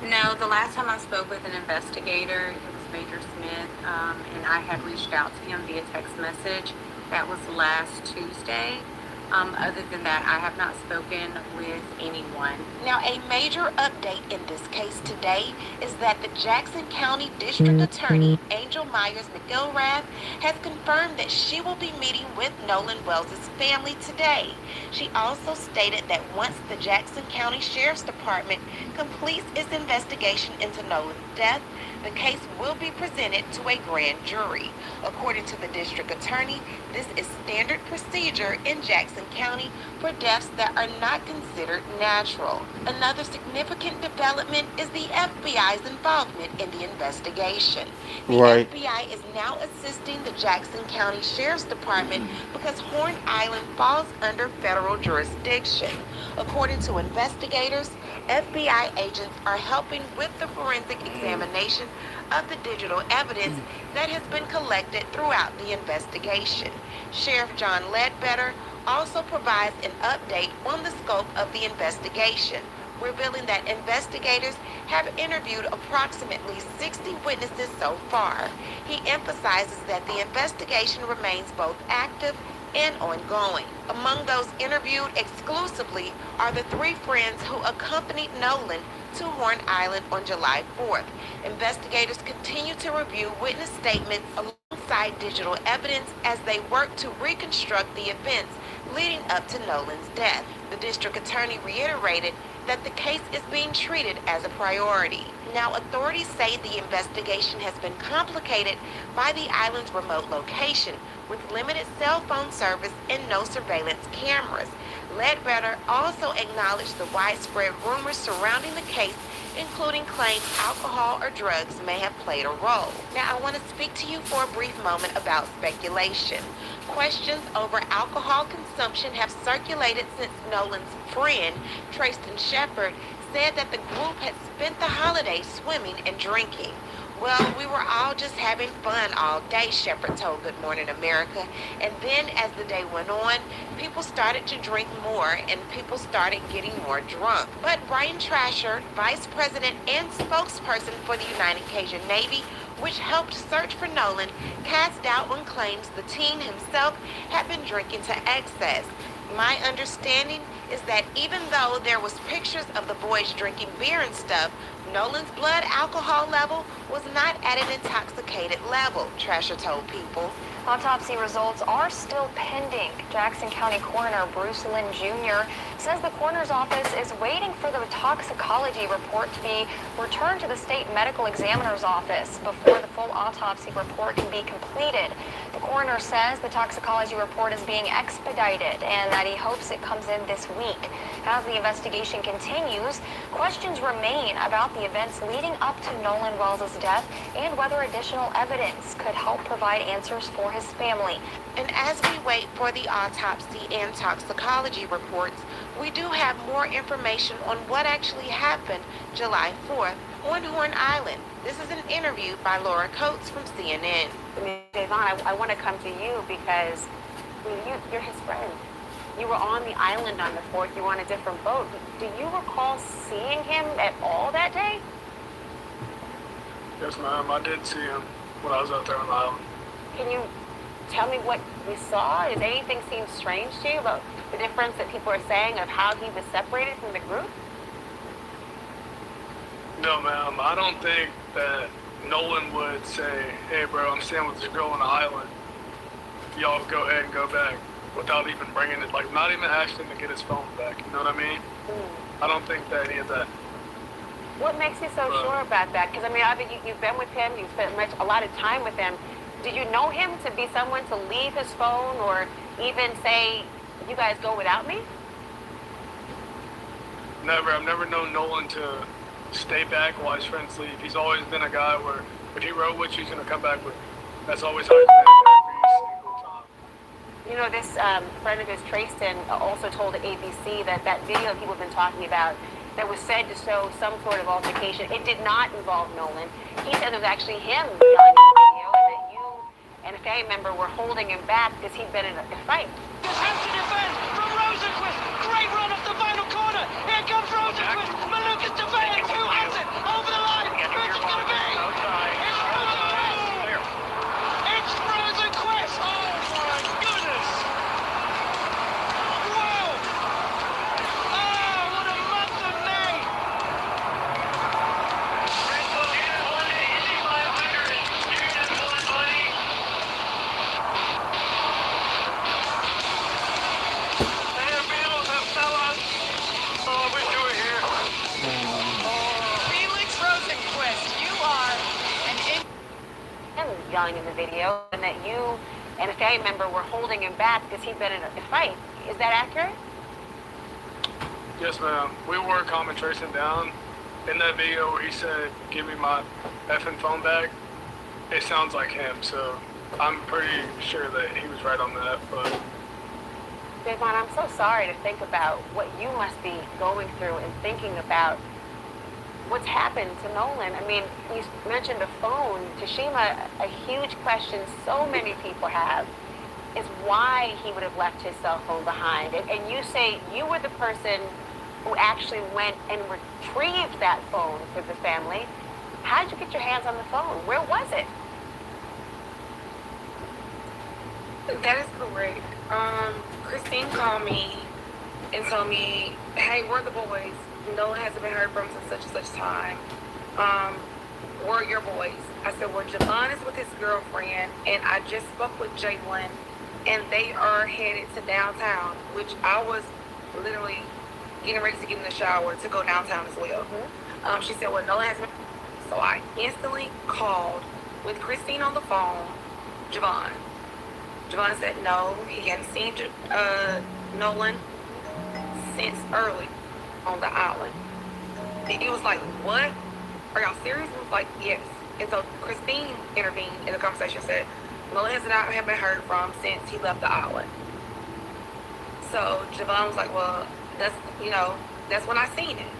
No, the last time I spoke with an investigator, it was Major Smith, and I had reached out to him via text message. That was last Tuesday. Other than that, I have not spoken with anyone. Now, a major update in this case today is that the Jackson County District Attorney, Angel Myers McIlrath, has confirmed that she will be meeting with Nolan Wells' family today. She also stated that once the Jackson County Sheriff's Department completes its investigation into Nolan's death, the case will be presented to a grand jury. According to the district attorney, this is standard procedure in Jackson County for deaths that are not considered natural. Another significant development is the FBI's involvement in the investigation. The Right. FBI is now assisting the Jackson County Sheriff's Department because Horn Island falls under federal jurisdiction. According to investigators, FBI agents are helping with the forensic examination of the digital evidence that has been collected throughout the investigation. Sheriff John Ledbetter also provides an update on the scope of the investigation, revealing that investigators have interviewed approximately 60 witnesses so far. He emphasizes that the investigation remains both active and ongoing. Among those interviewed exclusively are the three friends who accompanied Nolan to Horn Island on July 4th. Investigators continue to review witness statements alongside digital evidence as they work to reconstruct the events leading up to Nolan's death. The district attorney reiterated that the case is being treated as a priority. Now, authorities say the investigation has been complicated by the island's remote location, with limited cell phone service and no surveillance cameras. Ledbetter also acknowledged the widespread rumors surrounding the case, including claims alcohol or drugs may have played a role. Now, I want to speak to you for a brief moment about speculation. Questions over alcohol consumption have circulated since Nolan's friend, Trayston Shepard, said that the group had spent the holidays swimming and drinking. Well, we were all just having fun all day, Shepard told Good Morning America. And then as the day went on, people started to drink more and people started getting more drunk. But Brian Trasher, vice president and spokesperson for the United Cajun Navy, which helped search for Nolan, cast doubt on claims the teen himself had been drinking to excess. My understanding is that even though there was pictures of the boys drinking beer and stuff, Nolan's blood alcohol level was not at an intoxicated level, Trasher told People. Autopsy results are still pending. Jackson County Coroner Bruce Lynn Jr. says the coroner's office is waiting for the toxicology report to be returned to the state medical examiner's office before the full autopsy report can be completed. The coroner says the toxicology report is being expedited and that he hopes it comes in this week. As the investigation continues, questions remain about the events leading up to Nolan Wells' death and whether additional evidence could help provide answers for his family. And as we wait for the autopsy and toxicology reports, we do have more information on what actually happened July 4th on Horn Island. This is an interview by Laura Coates from CNN. Javon, I want to come to you because you're his friend. You were on the island on the 4th. You were on a different boat. Do you recall seeing him at all that day? Yes, ma'am. I did see him when I was out there on the island. Can you tell me what you saw? Does anything seem strange to you about the difference that people are saying of how he was separated from the group? No, ma'am. I don't think that Nolan would say, hey, bro, I'm staying with this girl on the island. Y'all go ahead and go back without even bringing it, like, not even asking him to get his phone back. You know what I mean? I don't think that any of that. What makes you so sure about that? Because I mean, you've been with him, you've spent a lot of time with him. Did you know him to be someone to leave his phone or even say, "You guys go without me"? Never. I've never known Nolan to stay back while his friends leave. He's always been a guy where if he rode with you, he's gonna come back with you. That's always how he's been every single time. You know, this friend of his, Trayston, also told ABC that that video people have been talking about that was said to show some sort of altercation, it did not involve Nolan. He said it was actually him yelling in the video and that you and a family member were holding him back because he'd been in a fight. Has to defend from Rosenquist. Great run off the final corner. Here comes Rosenquist. Malukas defends. Who has it? Over the line. Who's it going to be? It's Rosenquist. It's Rosenquist. Oh my goodness. Wow. Oh, what a month of May. Felix Rosenquist, you are an him yelling in the video and that you and a family member were holding him back because he'd been in a fight. Is that accurate? Yes, ma'am. We were calming Trayston down. In that video where he said, "Give me my effing phone back," it sounds like him, so I'm pretty sure that he was right on that, but... Javon, I'm so sorry to think about what you must be going through and thinking about what's happened to Nolan. I mean, you mentioned a phone. Tashima, a huge question so many people have is why he would have left his cell phone behind. And you say you were the person who actually went and retrieved that phone for the family. How did you get your hands on the phone? Where was it? That is correct. Christine called me and told me, "Hey, where are the boys? Nolan hasn't been heard from since such and such time. Where are your boys?" I said, "Well, Javon is with his girlfriend, and I just spoke with Jalen, and they are headed to downtown," which I was literally getting ready to get in the shower to go downtown as well. She said, "Well, Nolan hasn't been." So I instantly called with Christine on the phone, Javon. Javon said no, he hadn't seen Nolan since early on the island. And he was like, "What? Are y'all serious?" I was like, "Yes." And so Christine intervened in the conversation, said, "Nolan has not been heard from since he left the island." So Javon was like, "Well, that's when I seen it.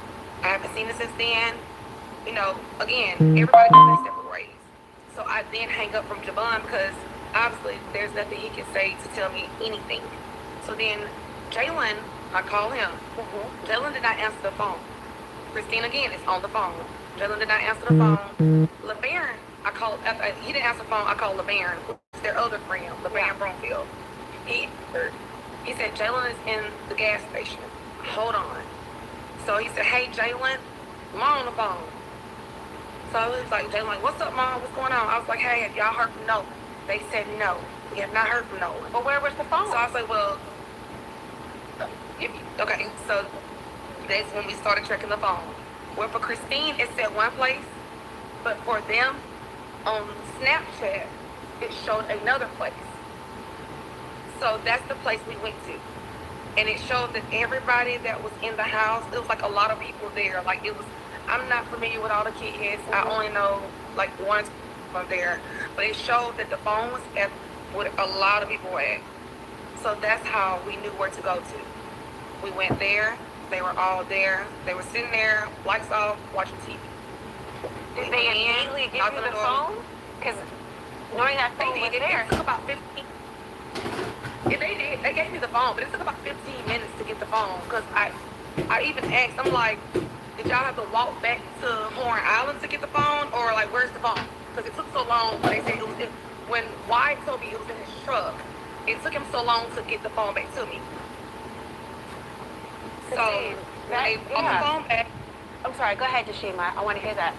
I haven't seen it since then." Again, everybody goes their separate ways. So I then hang up from Javon because obviously there's nothing he can say to tell me anything. So then Jalen, I call him. Jalen did not answer the phone. Christine again is on the phone. Jalen did not answer the phone. LeBaron, I called, he didn't answer the phone, I called LeBaron, who's their other friend, LeBaron Bromfield. He answered. He said, "Jalen is in the gas station. Hold on." So he said, "Hey, Jalen, Mom on the phone." So he was like, Jalen, like, "What's up, Mom? What's going on?" I was like, "Hey, have y'all heard from Nolan?" They said no. We have not heard from Nolan. But where was the phone? So I was like, "Well, okay." So that's when we started checking the phone. Well, for Christine, it said one place, but for them, on Snapchat, it showed another place. So that's the place we went to. And it showed that everybody that was in the house, it was like a lot of people there. Like it was, I'm not familiar with all the kids. I only know like one from there. But it showed that the phone was at what a lot of people were at. So that's how we knew where to go to. We went there. They were all there. They were sitting there, lights off, watching TV. Did they immediately give you the phone? Because knowing that phone was there. It took about 15. Yeah, they did. They gave me the phone, but it took about 15 minutes to get the phone. Because I even asked, I'm like, "Did y'all have to walk back to Horn Island to get the phone? Or like, where's the phone?" Because it took so long. They said it was when Wyatt told me it was in his truck. It took him so long to get the phone back to me. So when they brought the phone back. I'm sorry, go ahead, Tashima. I want to hear that.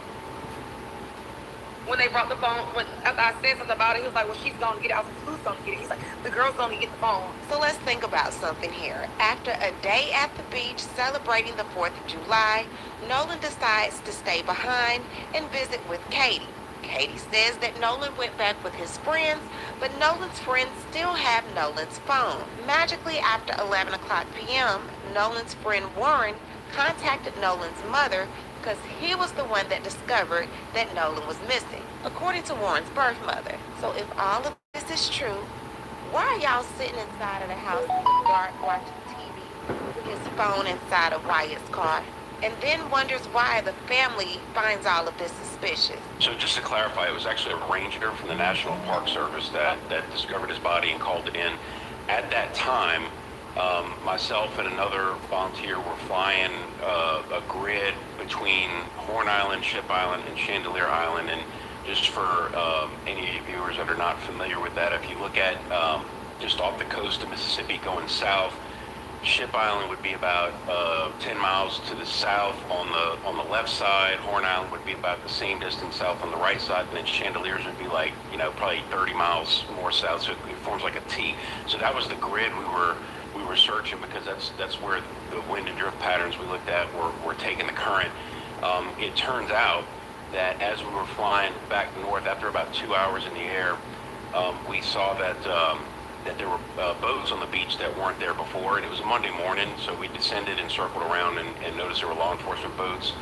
when they brought the phone, after I said something about it, he was like, well, she's going to get it. I was like, who's going to get it? He's like, the girl's going to get the phone. So let's think about something here. After a day at the beach celebrating the 4th of July, Nolan decides to stay behind and visit with Katie. Katie says that Nolan went back with his friends, but Nolan's friends still have Nolan's phone. Magically, after 11 o'clock p.m., Nolan's friend Warren contacted Nolan's mother because he was the one that discovered that Nolan was missing, according to Warren's birth mother. So if all of this is true, why are y'all sitting inside of the house in the dark watching TV with his phone inside of Wyatt's car? And then wonders why the family finds all of this suspicious. So just to clarify, it was actually a ranger from the National Park Service that discovered his body and called it in. At that time, myself and another volunteer were flying a grid between Horn Island, Ship Island, and Chandelier Island. And just for any viewers that are not familiar with that, if you look at just off the coast of Mississippi going south, Ship Island would be about 10 miles to the south on the left side. Horn Island would be about the same distance south on the right side, and then Chandeliers would be like, probably 30 miles more south. So it forms like a T. So that was the grid we were searching, because that's where the wind and drift patterns we looked at were taking the current. It turns out that as we were flying back north, after about 2 hours in the air, we saw that there were boats on the beach that weren't there before, and it was a Monday morning, so we descended and circled around and noticed there were law enforcement boats,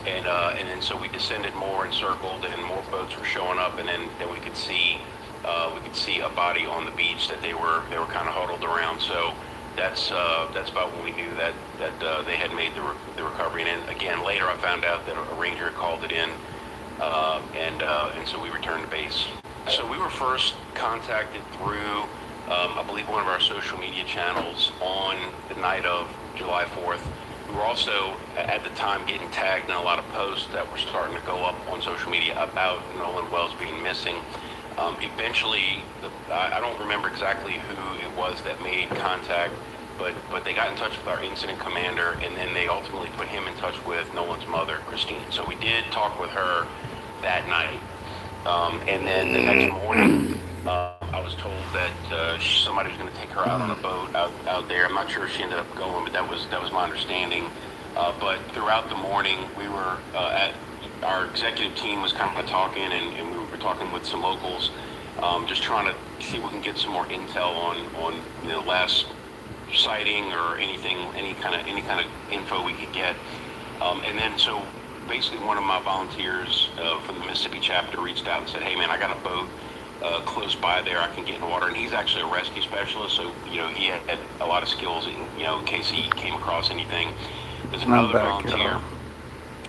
and then so we descended more and circled, and more boats were showing up, and then we could see a body on the beach that they were kind of huddled around. So that's about when we knew that they had made the recovery. And then again later I found out that a ranger had called it in, and so we returned to base. So we were first contacted through I believe one of our social media channels on the night of July 4th. We were also at the time getting tagged in a lot of posts that were starting to go up on social media about Nolan Wells being missing. Eventually, I don't remember exactly who it was that made contact, but they got in touch with our incident commander, and then they ultimately put him in touch with Nolan's mother, Christine. So we did talk with her that night. And then the next morning, I was told that somebody was going to take her out on a boat out there. I'm not sure if she ended up going, but that was my understanding. But throughout the morning, we were our executive team was kind of talking, and we were talking with some locals, just trying to see if we can get some more intel on the last sighting or anything, any kind of info we could get. And then so basically one of my volunteers from the Mississippi chapter reached out and said, hey man, I got a boat close by there, I can get in the water. And he's actually a rescue specialist, so he had a lot of skills in case he came across anything. There's another volunteer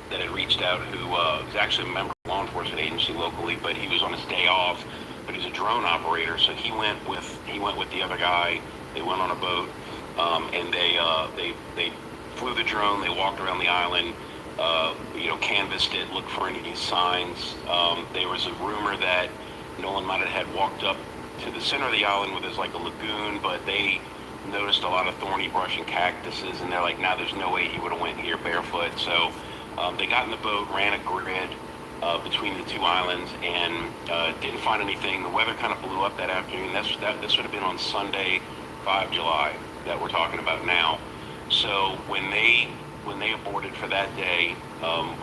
that had reached out who was actually a member of a law enforcement agency locally, but he was on his day off, but he's a drone operator, so he went with the other guy. They went on a boat, and they flew the drone, they walked around the island, canvassed it, looked for any signs. There was a rumor that Nolan might have had walked up to the center of the island where there's like a lagoon, but they noticed a lot of thorny brush and cactuses, and they're like, nah, there's no way he would have went here barefoot. So they got in the boat, ran a grid between the two islands, and didn't find anything. The weather kind of blew up that afternoon. This would have been on Sunday, 5 July, that we're talking about now. So when they aborted for that day,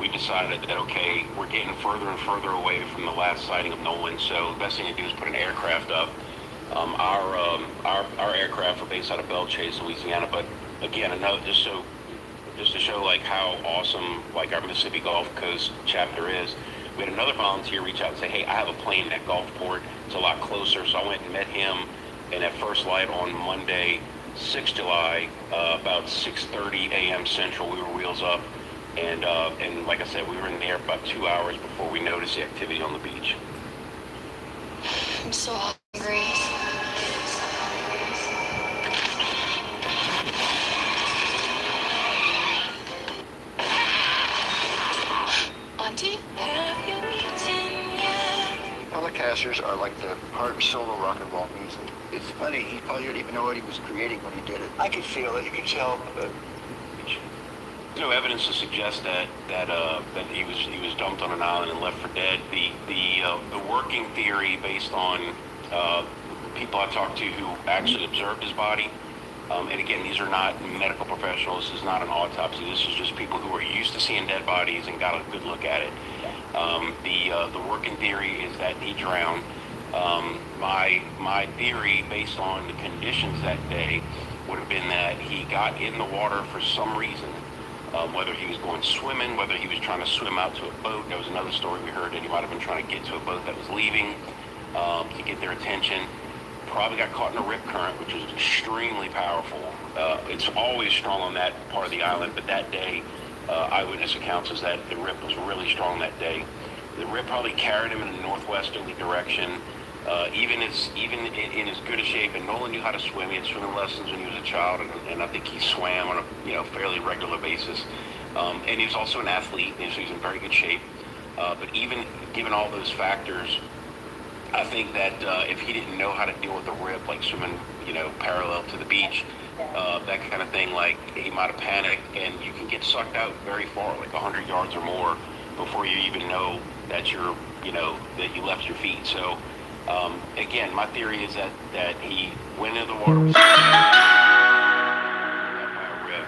we decided that, okay, we're getting further and further away from the last sighting of Nolan, so the best thing to do is put an aircraft up. Our aircraft were based out of Belle Chase, Louisiana, but again, just to show like how awesome like our Mississippi Gulf Coast chapter is, we had another volunteer reach out and say, hey, I have a plane at Gulfport, it's a lot closer. So I went and met him, and at first light on Monday, 6 July, about 6:30 a.m. Central, we were wheels up, and like I said, we were in the air about 2 hours before we noticed the activity on the beach. I'm so hungry. Auntie, have you eaten yet? Telecasters are like the heart and soul of rock and roll music. It's funny, he probably didn't even know what he was creating when he did it. I could feel it, you could tell. no evidence to suggest that he was dumped on an island and left for dead. The working theory, based on people I talked to who actually observed his body, and again, these are not medical professionals. This is not an autopsy. This is just people who are used to seeing dead bodies and got a good look at it. The working theory is that he drowned. My theory, based on the conditions that day, would have been that he got in the water for some reason. Whether he was going swimming, whether he was trying to swim out to a boat. There was another story we heard that he might have been trying to get to a boat that was leaving to get their attention. Probably got caught in a rip current, which is extremely powerful. It's always strong on that part of the island, but that day, eyewitness accounts is that the rip was really strong that day. The rip probably carried him in a northwesterly direction. Even in as good a shape, and Nolan knew how to swim. He had swimming lessons when he was a child, and I think he swam on a fairly regular basis. And he was also an athlete, and so he's in very good shape. But even given all those factors, I think that if he didn't know how to deal with the rip, like swimming, parallel to the beach, that kind of thing, like he might have panicked, and you can get sucked out very far, like 100 yards or more, before you even know that that you left your feet. So. Again, my theory is that he went into the water, was by a rip,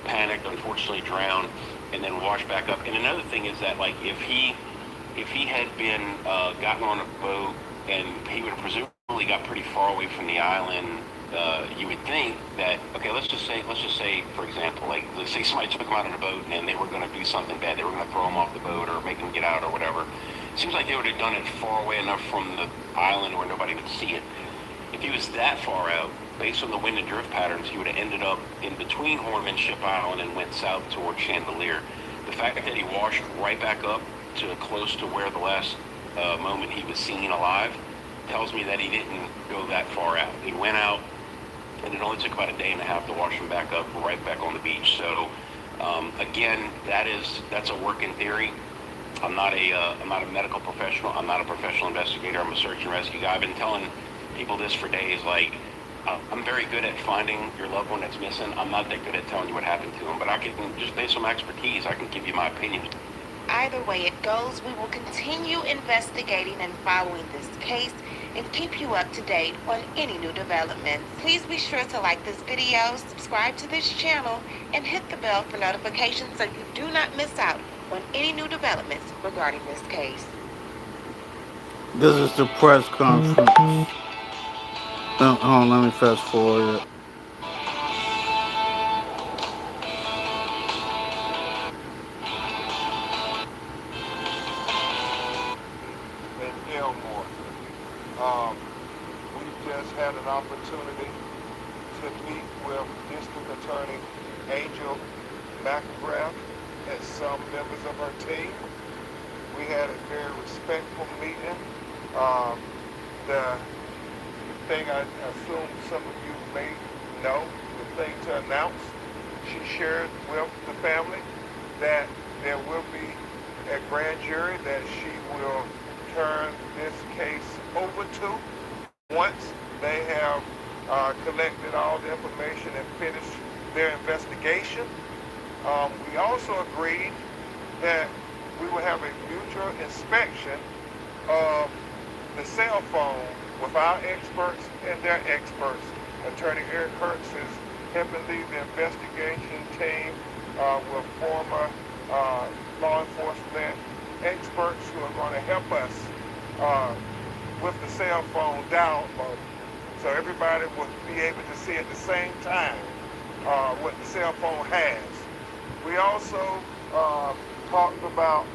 panicked, unfortunately drowned, and then washed back up. And another thing is that, like, if he had been gotten on a boat, and he would have presumably got pretty far away from the island, you would think that, okay, let's just say, for example, like, let's say somebody took him out on a boat and they were going to do something bad. They were going to throw him off the boat or make him get out or whatever. Seems like they would have done it far away enough from the island where nobody would see it. If he was that far out, based on the wind and drift patterns, he would have ended up in between Horn and Ship Island and went south toward Chandelier. The fact that he washed right back up to close to where the last moment he was seen alive tells me that he didn't go that far out. He went out, and it only took about a day and a half to wash him back up, right back on the beach. So, again, that's a working theory. I'm not a medical professional. I'm not a professional investigator. I'm a search and rescue guy. I've been telling people this for days. Like, I'm very good at finding your loved one that's missing. I'm not that good at telling you what happened to them, but I can, just based on my expertise, I can give you my opinion. Either way it goes, we will continue investigating and following this case and keep you up to date on any new developments. Please be sure to like this video, subscribe to this channel, and hit the bell for notifications so you do not miss out on any new developments regarding this case. This is the press conference. Hold on, let me fast forward it. In Elmore. We just had an opportunity to meet with District Attorney Angel McGrath and some members of her team. We had a very respectful meeting. The thing I assume some of you may know, the thing to announce, she shared with the family that there will be a grand jury that she will turn this case over to once they have collected all the information and finished their investigation. We also agreed that we will have a mutual inspection of the cell phone with our experts and their experts. Attorney Eric Hertz is helping lead the investigation team with former law enforcement experts who are going to help us with the cell phone download. So everybody will be able to see at the same time what the cell phone has. We also talked about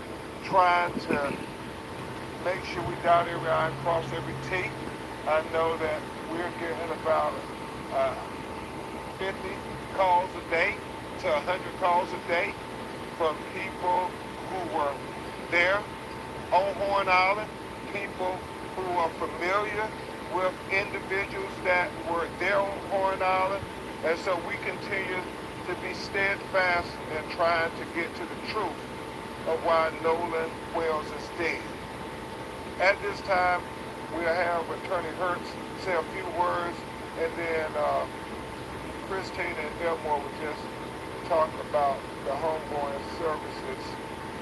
trying to make sure we dot every I and cross every T. I know that we're getting about 50 calls a day to 100 calls a day from people who were there on Horn Island, people who are familiar with individuals that were there on Horn Island. And so we continue to be steadfast in trying to get to the truth of why Nolan Wells is dead. At this time, we'll have Attorney Hertz say a few words, and then Christine and Elmore will just talk about the homegoing services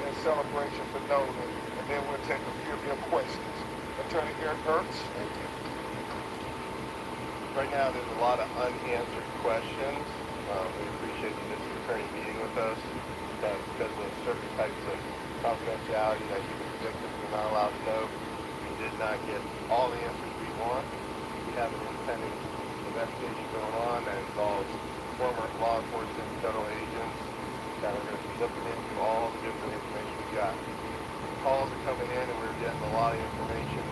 and celebration for Nolan, and then we'll take a few of your questions. Attorney Eric Ertz. Thank you. Right now, there's a lot of unanswered questions. We appreciate the district attorney meeting with us because of certain types of confidentiality that you as victims are not allowed to know. We did not get all the answers we want. We have an independent investigation going on that involves former law enforcement federal agents that are going to be looking into all the different information we got. Calls are coming in and we're getting a lot of information.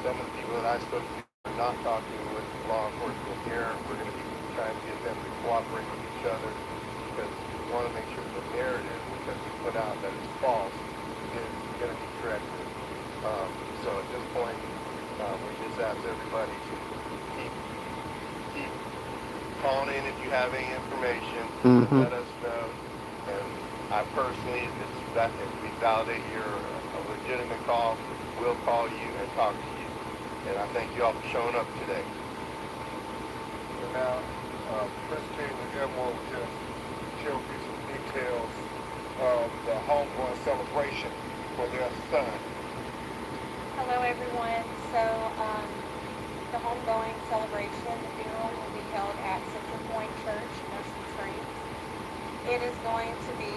Some of the people that I spoke to are not talking with law enforcement here. We're going to be trying to get them to cooperate with each other because we want to make sure the narrative that we put out that is false is going to be corrected. So at this point, we just ask everybody to keep calling in if you have any information. Let us know. And I personally, if we validate you're a legitimate call, we'll call you and talk to you. And I thank you all for showing up today. So now, Chris King and Elmore will just share with you some details of the homegoing celebration for their son. Hello everyone. So the homegoing celebration, the funeral will be held at Central Point Church, Ocean Springs. It is going to be,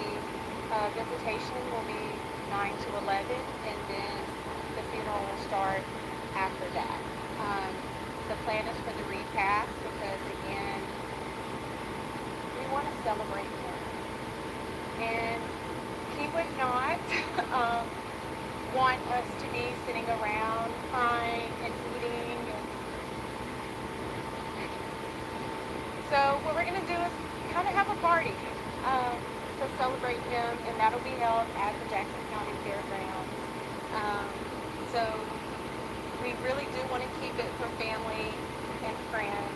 visitation will be 9 to 11 and then the funeral will start after that. The plan is for the repast because again, we want to celebrate him. And he would not want us to be sitting around crying and eating. So what we're going to do is kind of have a party to celebrate him, and that'll be held at the Jackson County Fairgrounds. So we really do want to keep it for family and friends.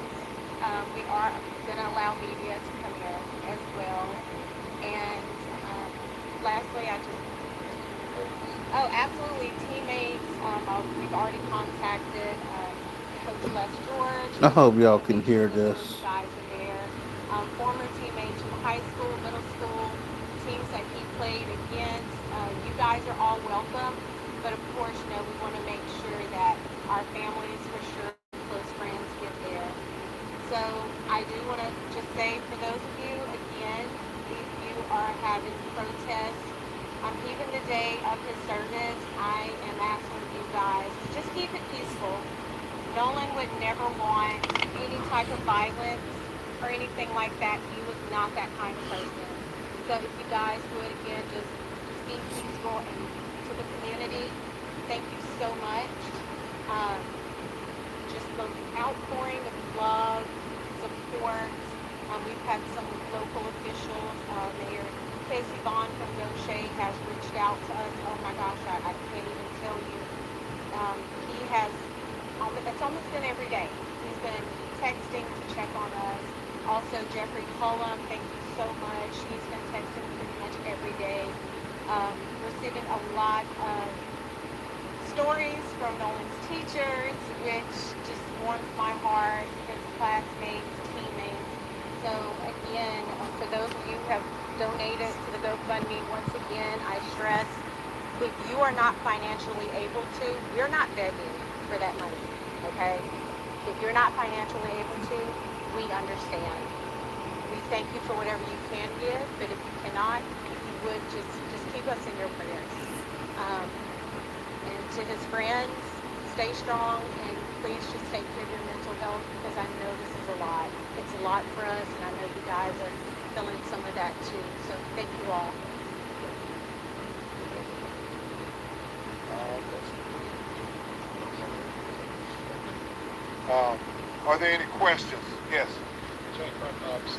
We are going to allow media to come in as well. And lastly, absolutely, teammates. We've already contacted Coach Les George. I hope y'all can hear this. Guys are there. Former teammates from high school, middle school, teams that he played against. You guys are all welcome. But of course, we want to make sure that our families, for sure, close friends get there. So I do want to just say, for those of you, again, if you are having protests, even the day of his service, I am asking you guys to just keep it peaceful. Nolan would never want any type of violence or anything like that. He was not that kind of person. So if you guys would, again, just be peaceful and to the community, thank you so much. Just the outpouring of love, support. We've had some local officials, Mayor Casey Vaughn from Goshen has reached out to us. Oh my gosh, I can't even tell you. He has, it's almost been every day. He's been texting to check on us. Also, Jeffrey Cullum, thank you so much. He's been texting pretty much every day. Receiving a lot of stories from Nolan's teachers, which just warms my heart, his classmates, teammates. So again, for those of you who have donated to the GoFundMe, once again, I stress, if you are not financially able to, we're not begging for that money, okay? If you're not financially able to, we understand. We thank you for whatever you can give, but if you cannot, if you would just keep us in your prayers. And to his friends, stay strong, and please just take care of your mental health, because I know this is a lot. It's a lot for us, and I know you guys are feeling some of that too. So thank you all. Are there any questions? Yes.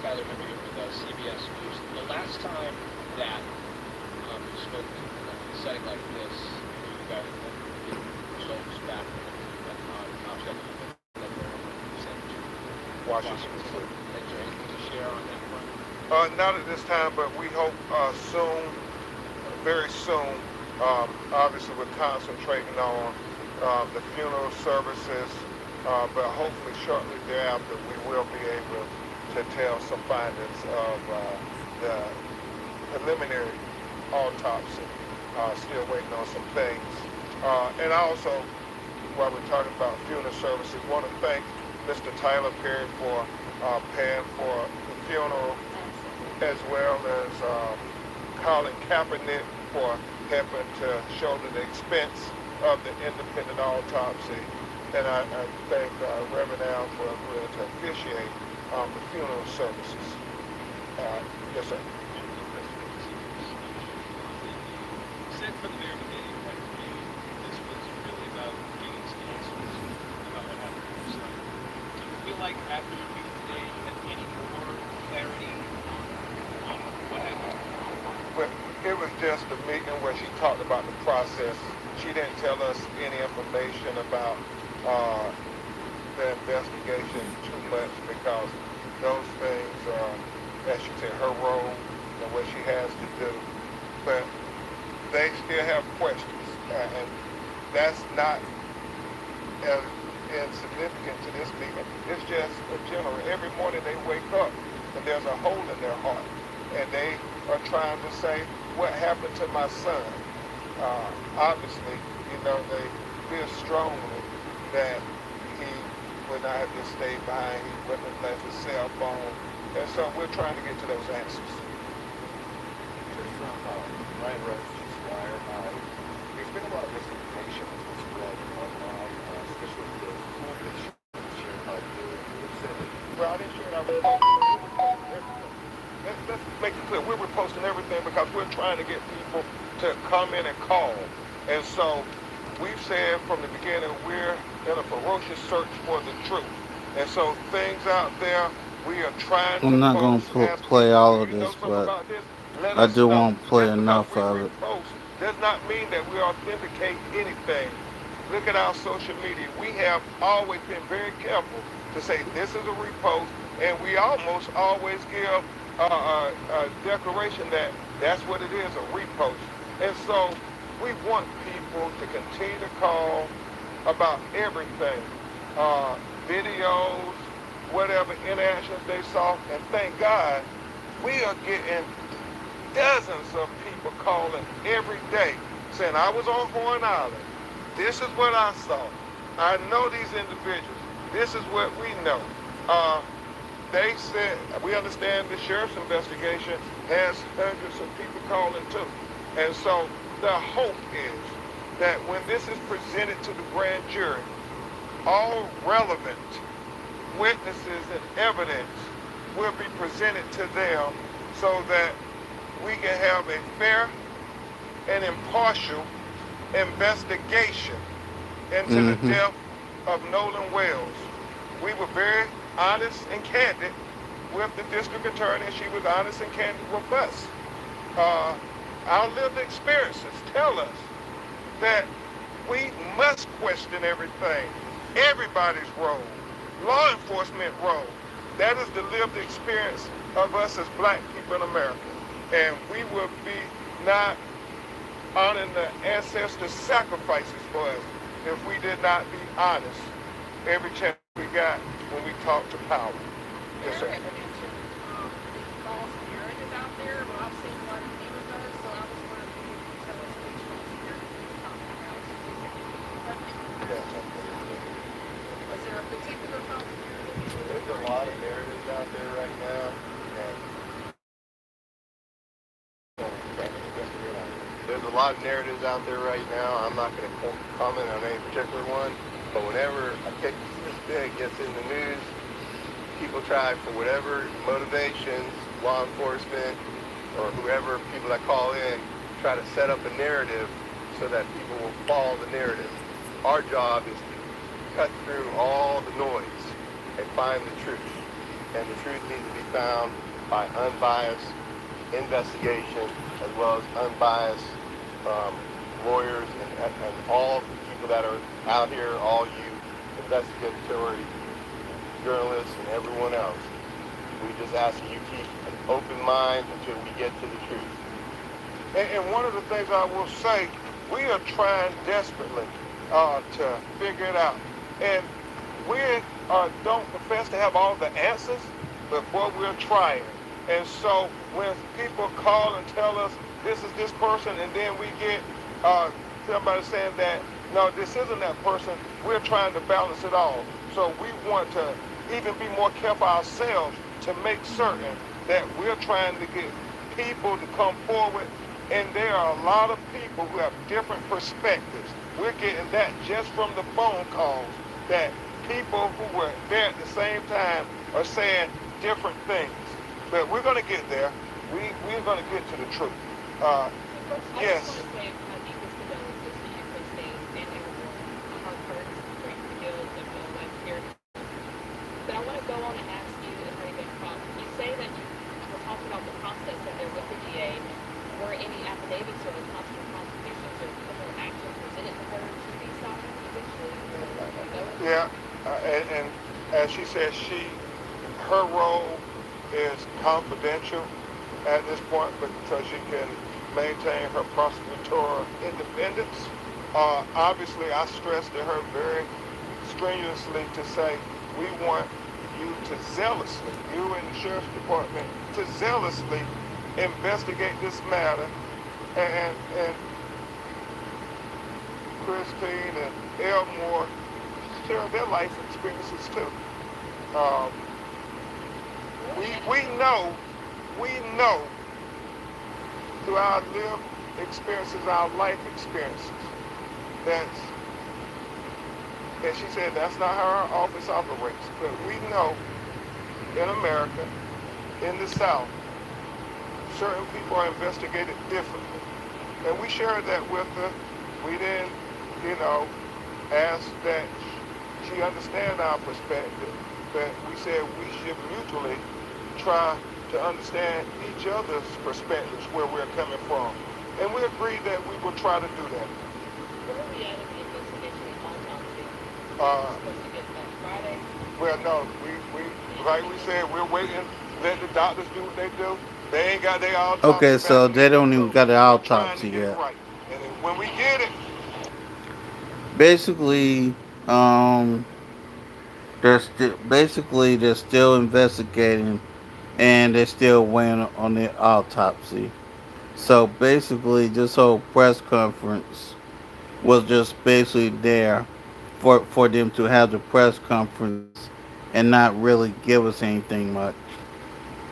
Skyler Henry with CBS News. The last time that you spoke in a setting like this, you guys get results back from Washington. Is there anything to share on that front? Not at this time, but we hope soon, very soon, obviously we're concentrating on the funeral services, but hopefully shortly thereafter we will be able to tell some findings of the preliminary autopsy. Still waiting on some things. And also, while we're talking about funeral services, want to thank Mr. Tyler Perry for paying for the funeral, as well as Colin Kaepernick for helping to shoulder the expense of the independent autopsy. And I thank Reverend Al for agreeing to officiate the funeral services. Yes, sir. Said from the very beginning, right, this was really about getting some answers about what happened to your son. Do you feel like after your meeting today, you have any more clarity on what happened? Well, it was just a meeting where she talked about the process. She didn't tell us any information about the investigation too much, because those things are, as she said, her role and what she has to do. But they still have questions, and that's not as insignificant to this meeting. It's just a general. Every morning they wake up and there's a hole in their heart, and they are trying to say, what happened to my son? Obviously, they feel strongly that he would not have just stayed behind. He wouldn't have left his cell phone. And so we're trying to get to those answers. Ryan Rhodes, Squire. There's been a lot of misinformation that's spread online, especially with the school that shared by you. Well, I didn't share it. Let's make it clear. We're reposting everything because we're trying to get people to come in and call. And so we've said from the beginning, we're in a ferocious search for the truth. And so things out there, we are trying to I'm not going to play all of this, but I do want to play enough of it. Does not mean that we authenticate anything. Look at our social media. We have always been very careful to say this is a repost, and we almost always give a declaration that that's what it is, a repost. And so we want people to continue to call about everything, videos, whatever interactions they saw, and thank God we are getting dozens of people calling every day saying, I was on Horn Island. This is what I saw. I know these individuals. This is what we know. They said, we understand the sheriff's investigation has hundreds of people calling too. And so the hope is that when this is presented to the grand jury, all relevant witnesses and evidence will be presented to them so that we can have a fair and impartial investigation into the death of Nolan Wells. We were very honest and candid with the district attorney, and she was honest and candid with us. Our lived experiences tell us that we must question everything, everybody's role, law enforcement role. That is the lived experience of us as black people in America. And we will be not honoring the ancestors' sacrifices for us if we did not be honest every chance we got when we talk to power. Yes, sir. There's a lot of narratives out there right now, and there's a lot of narratives out there right now. I'm not going to comment on any particular one, but whenever a case this big gets in the news, people try for whatever motivations, law enforcement or whoever, people that call in, try to set up a narrative so that people will follow the narrative. Our job is to cut through all the noise and find the truth. And the truth needs to be found by unbiased investigation as well as unbiased lawyers and all the people that are out here, all you investigatory journalists and everyone else. We just ask you keep an open mind until we get to the truth. And one of the things I will say, we are trying desperately to figure it out. And we don't profess to have all the answers, before we're trying. And so when people call and tell us this is this person, and then we get somebody saying that no, this isn't that person, we're trying to balance it all. So we want to even be more careful ourselves to make certain that we're trying to get people to come forward. And there are a lot of people who have different perspectives. We're getting that just from the phone calls, that people who were there at the same time are saying different things. But we're going to get there. We're going to get to the truth. Yes. I just want to say my deepest condolences to you, Christine, and everyone. My heart hurts. Great to feel the life here. But I want to go on and ask you, Attorney Bancroft, you say that you were talking about the process that they're with the DA. Were any affidavits or possible prosecutions or criminal action presented to her to be signed eventually? Yeah, and as she said, her role is confidential at this point because she can maintain her prosecutorial independence. Obviously, I stressed to her very strenuously to say, we want you to zealously, you and the Sheriff's Department, to zealously investigate this matter. And Christine and Elmore share their life experiences too. Um, we know through our lived experiences, our life experiences, that's, and she said that's not how our office operates, but we know in America, in the South, certain people are investigated differently. And we shared that with her. We didn't, ask that she understand our perspective, but we said we should mutually try to understand each other's perspectives, where we're coming from. And we agreed that we would try to do that. Where are we at in the investigation in autopsy? Supposed to get that Friday? Well, no, we like we said, we're waiting. Let the doctors do what they do. They ain't got their autopsy Okay, back so they yet, don't even so got an we're trying to autopsy get it yet. right. And then when we get it, Basically, they're still investigating, and they're still waiting on the autopsy. So basically, this whole press conference was just basically there for them to have the press conference and not really give us anything much.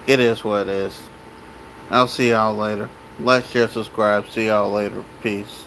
It is what it is. I'll see y'all later. Like, share, subscribe. See y'all later. Peace.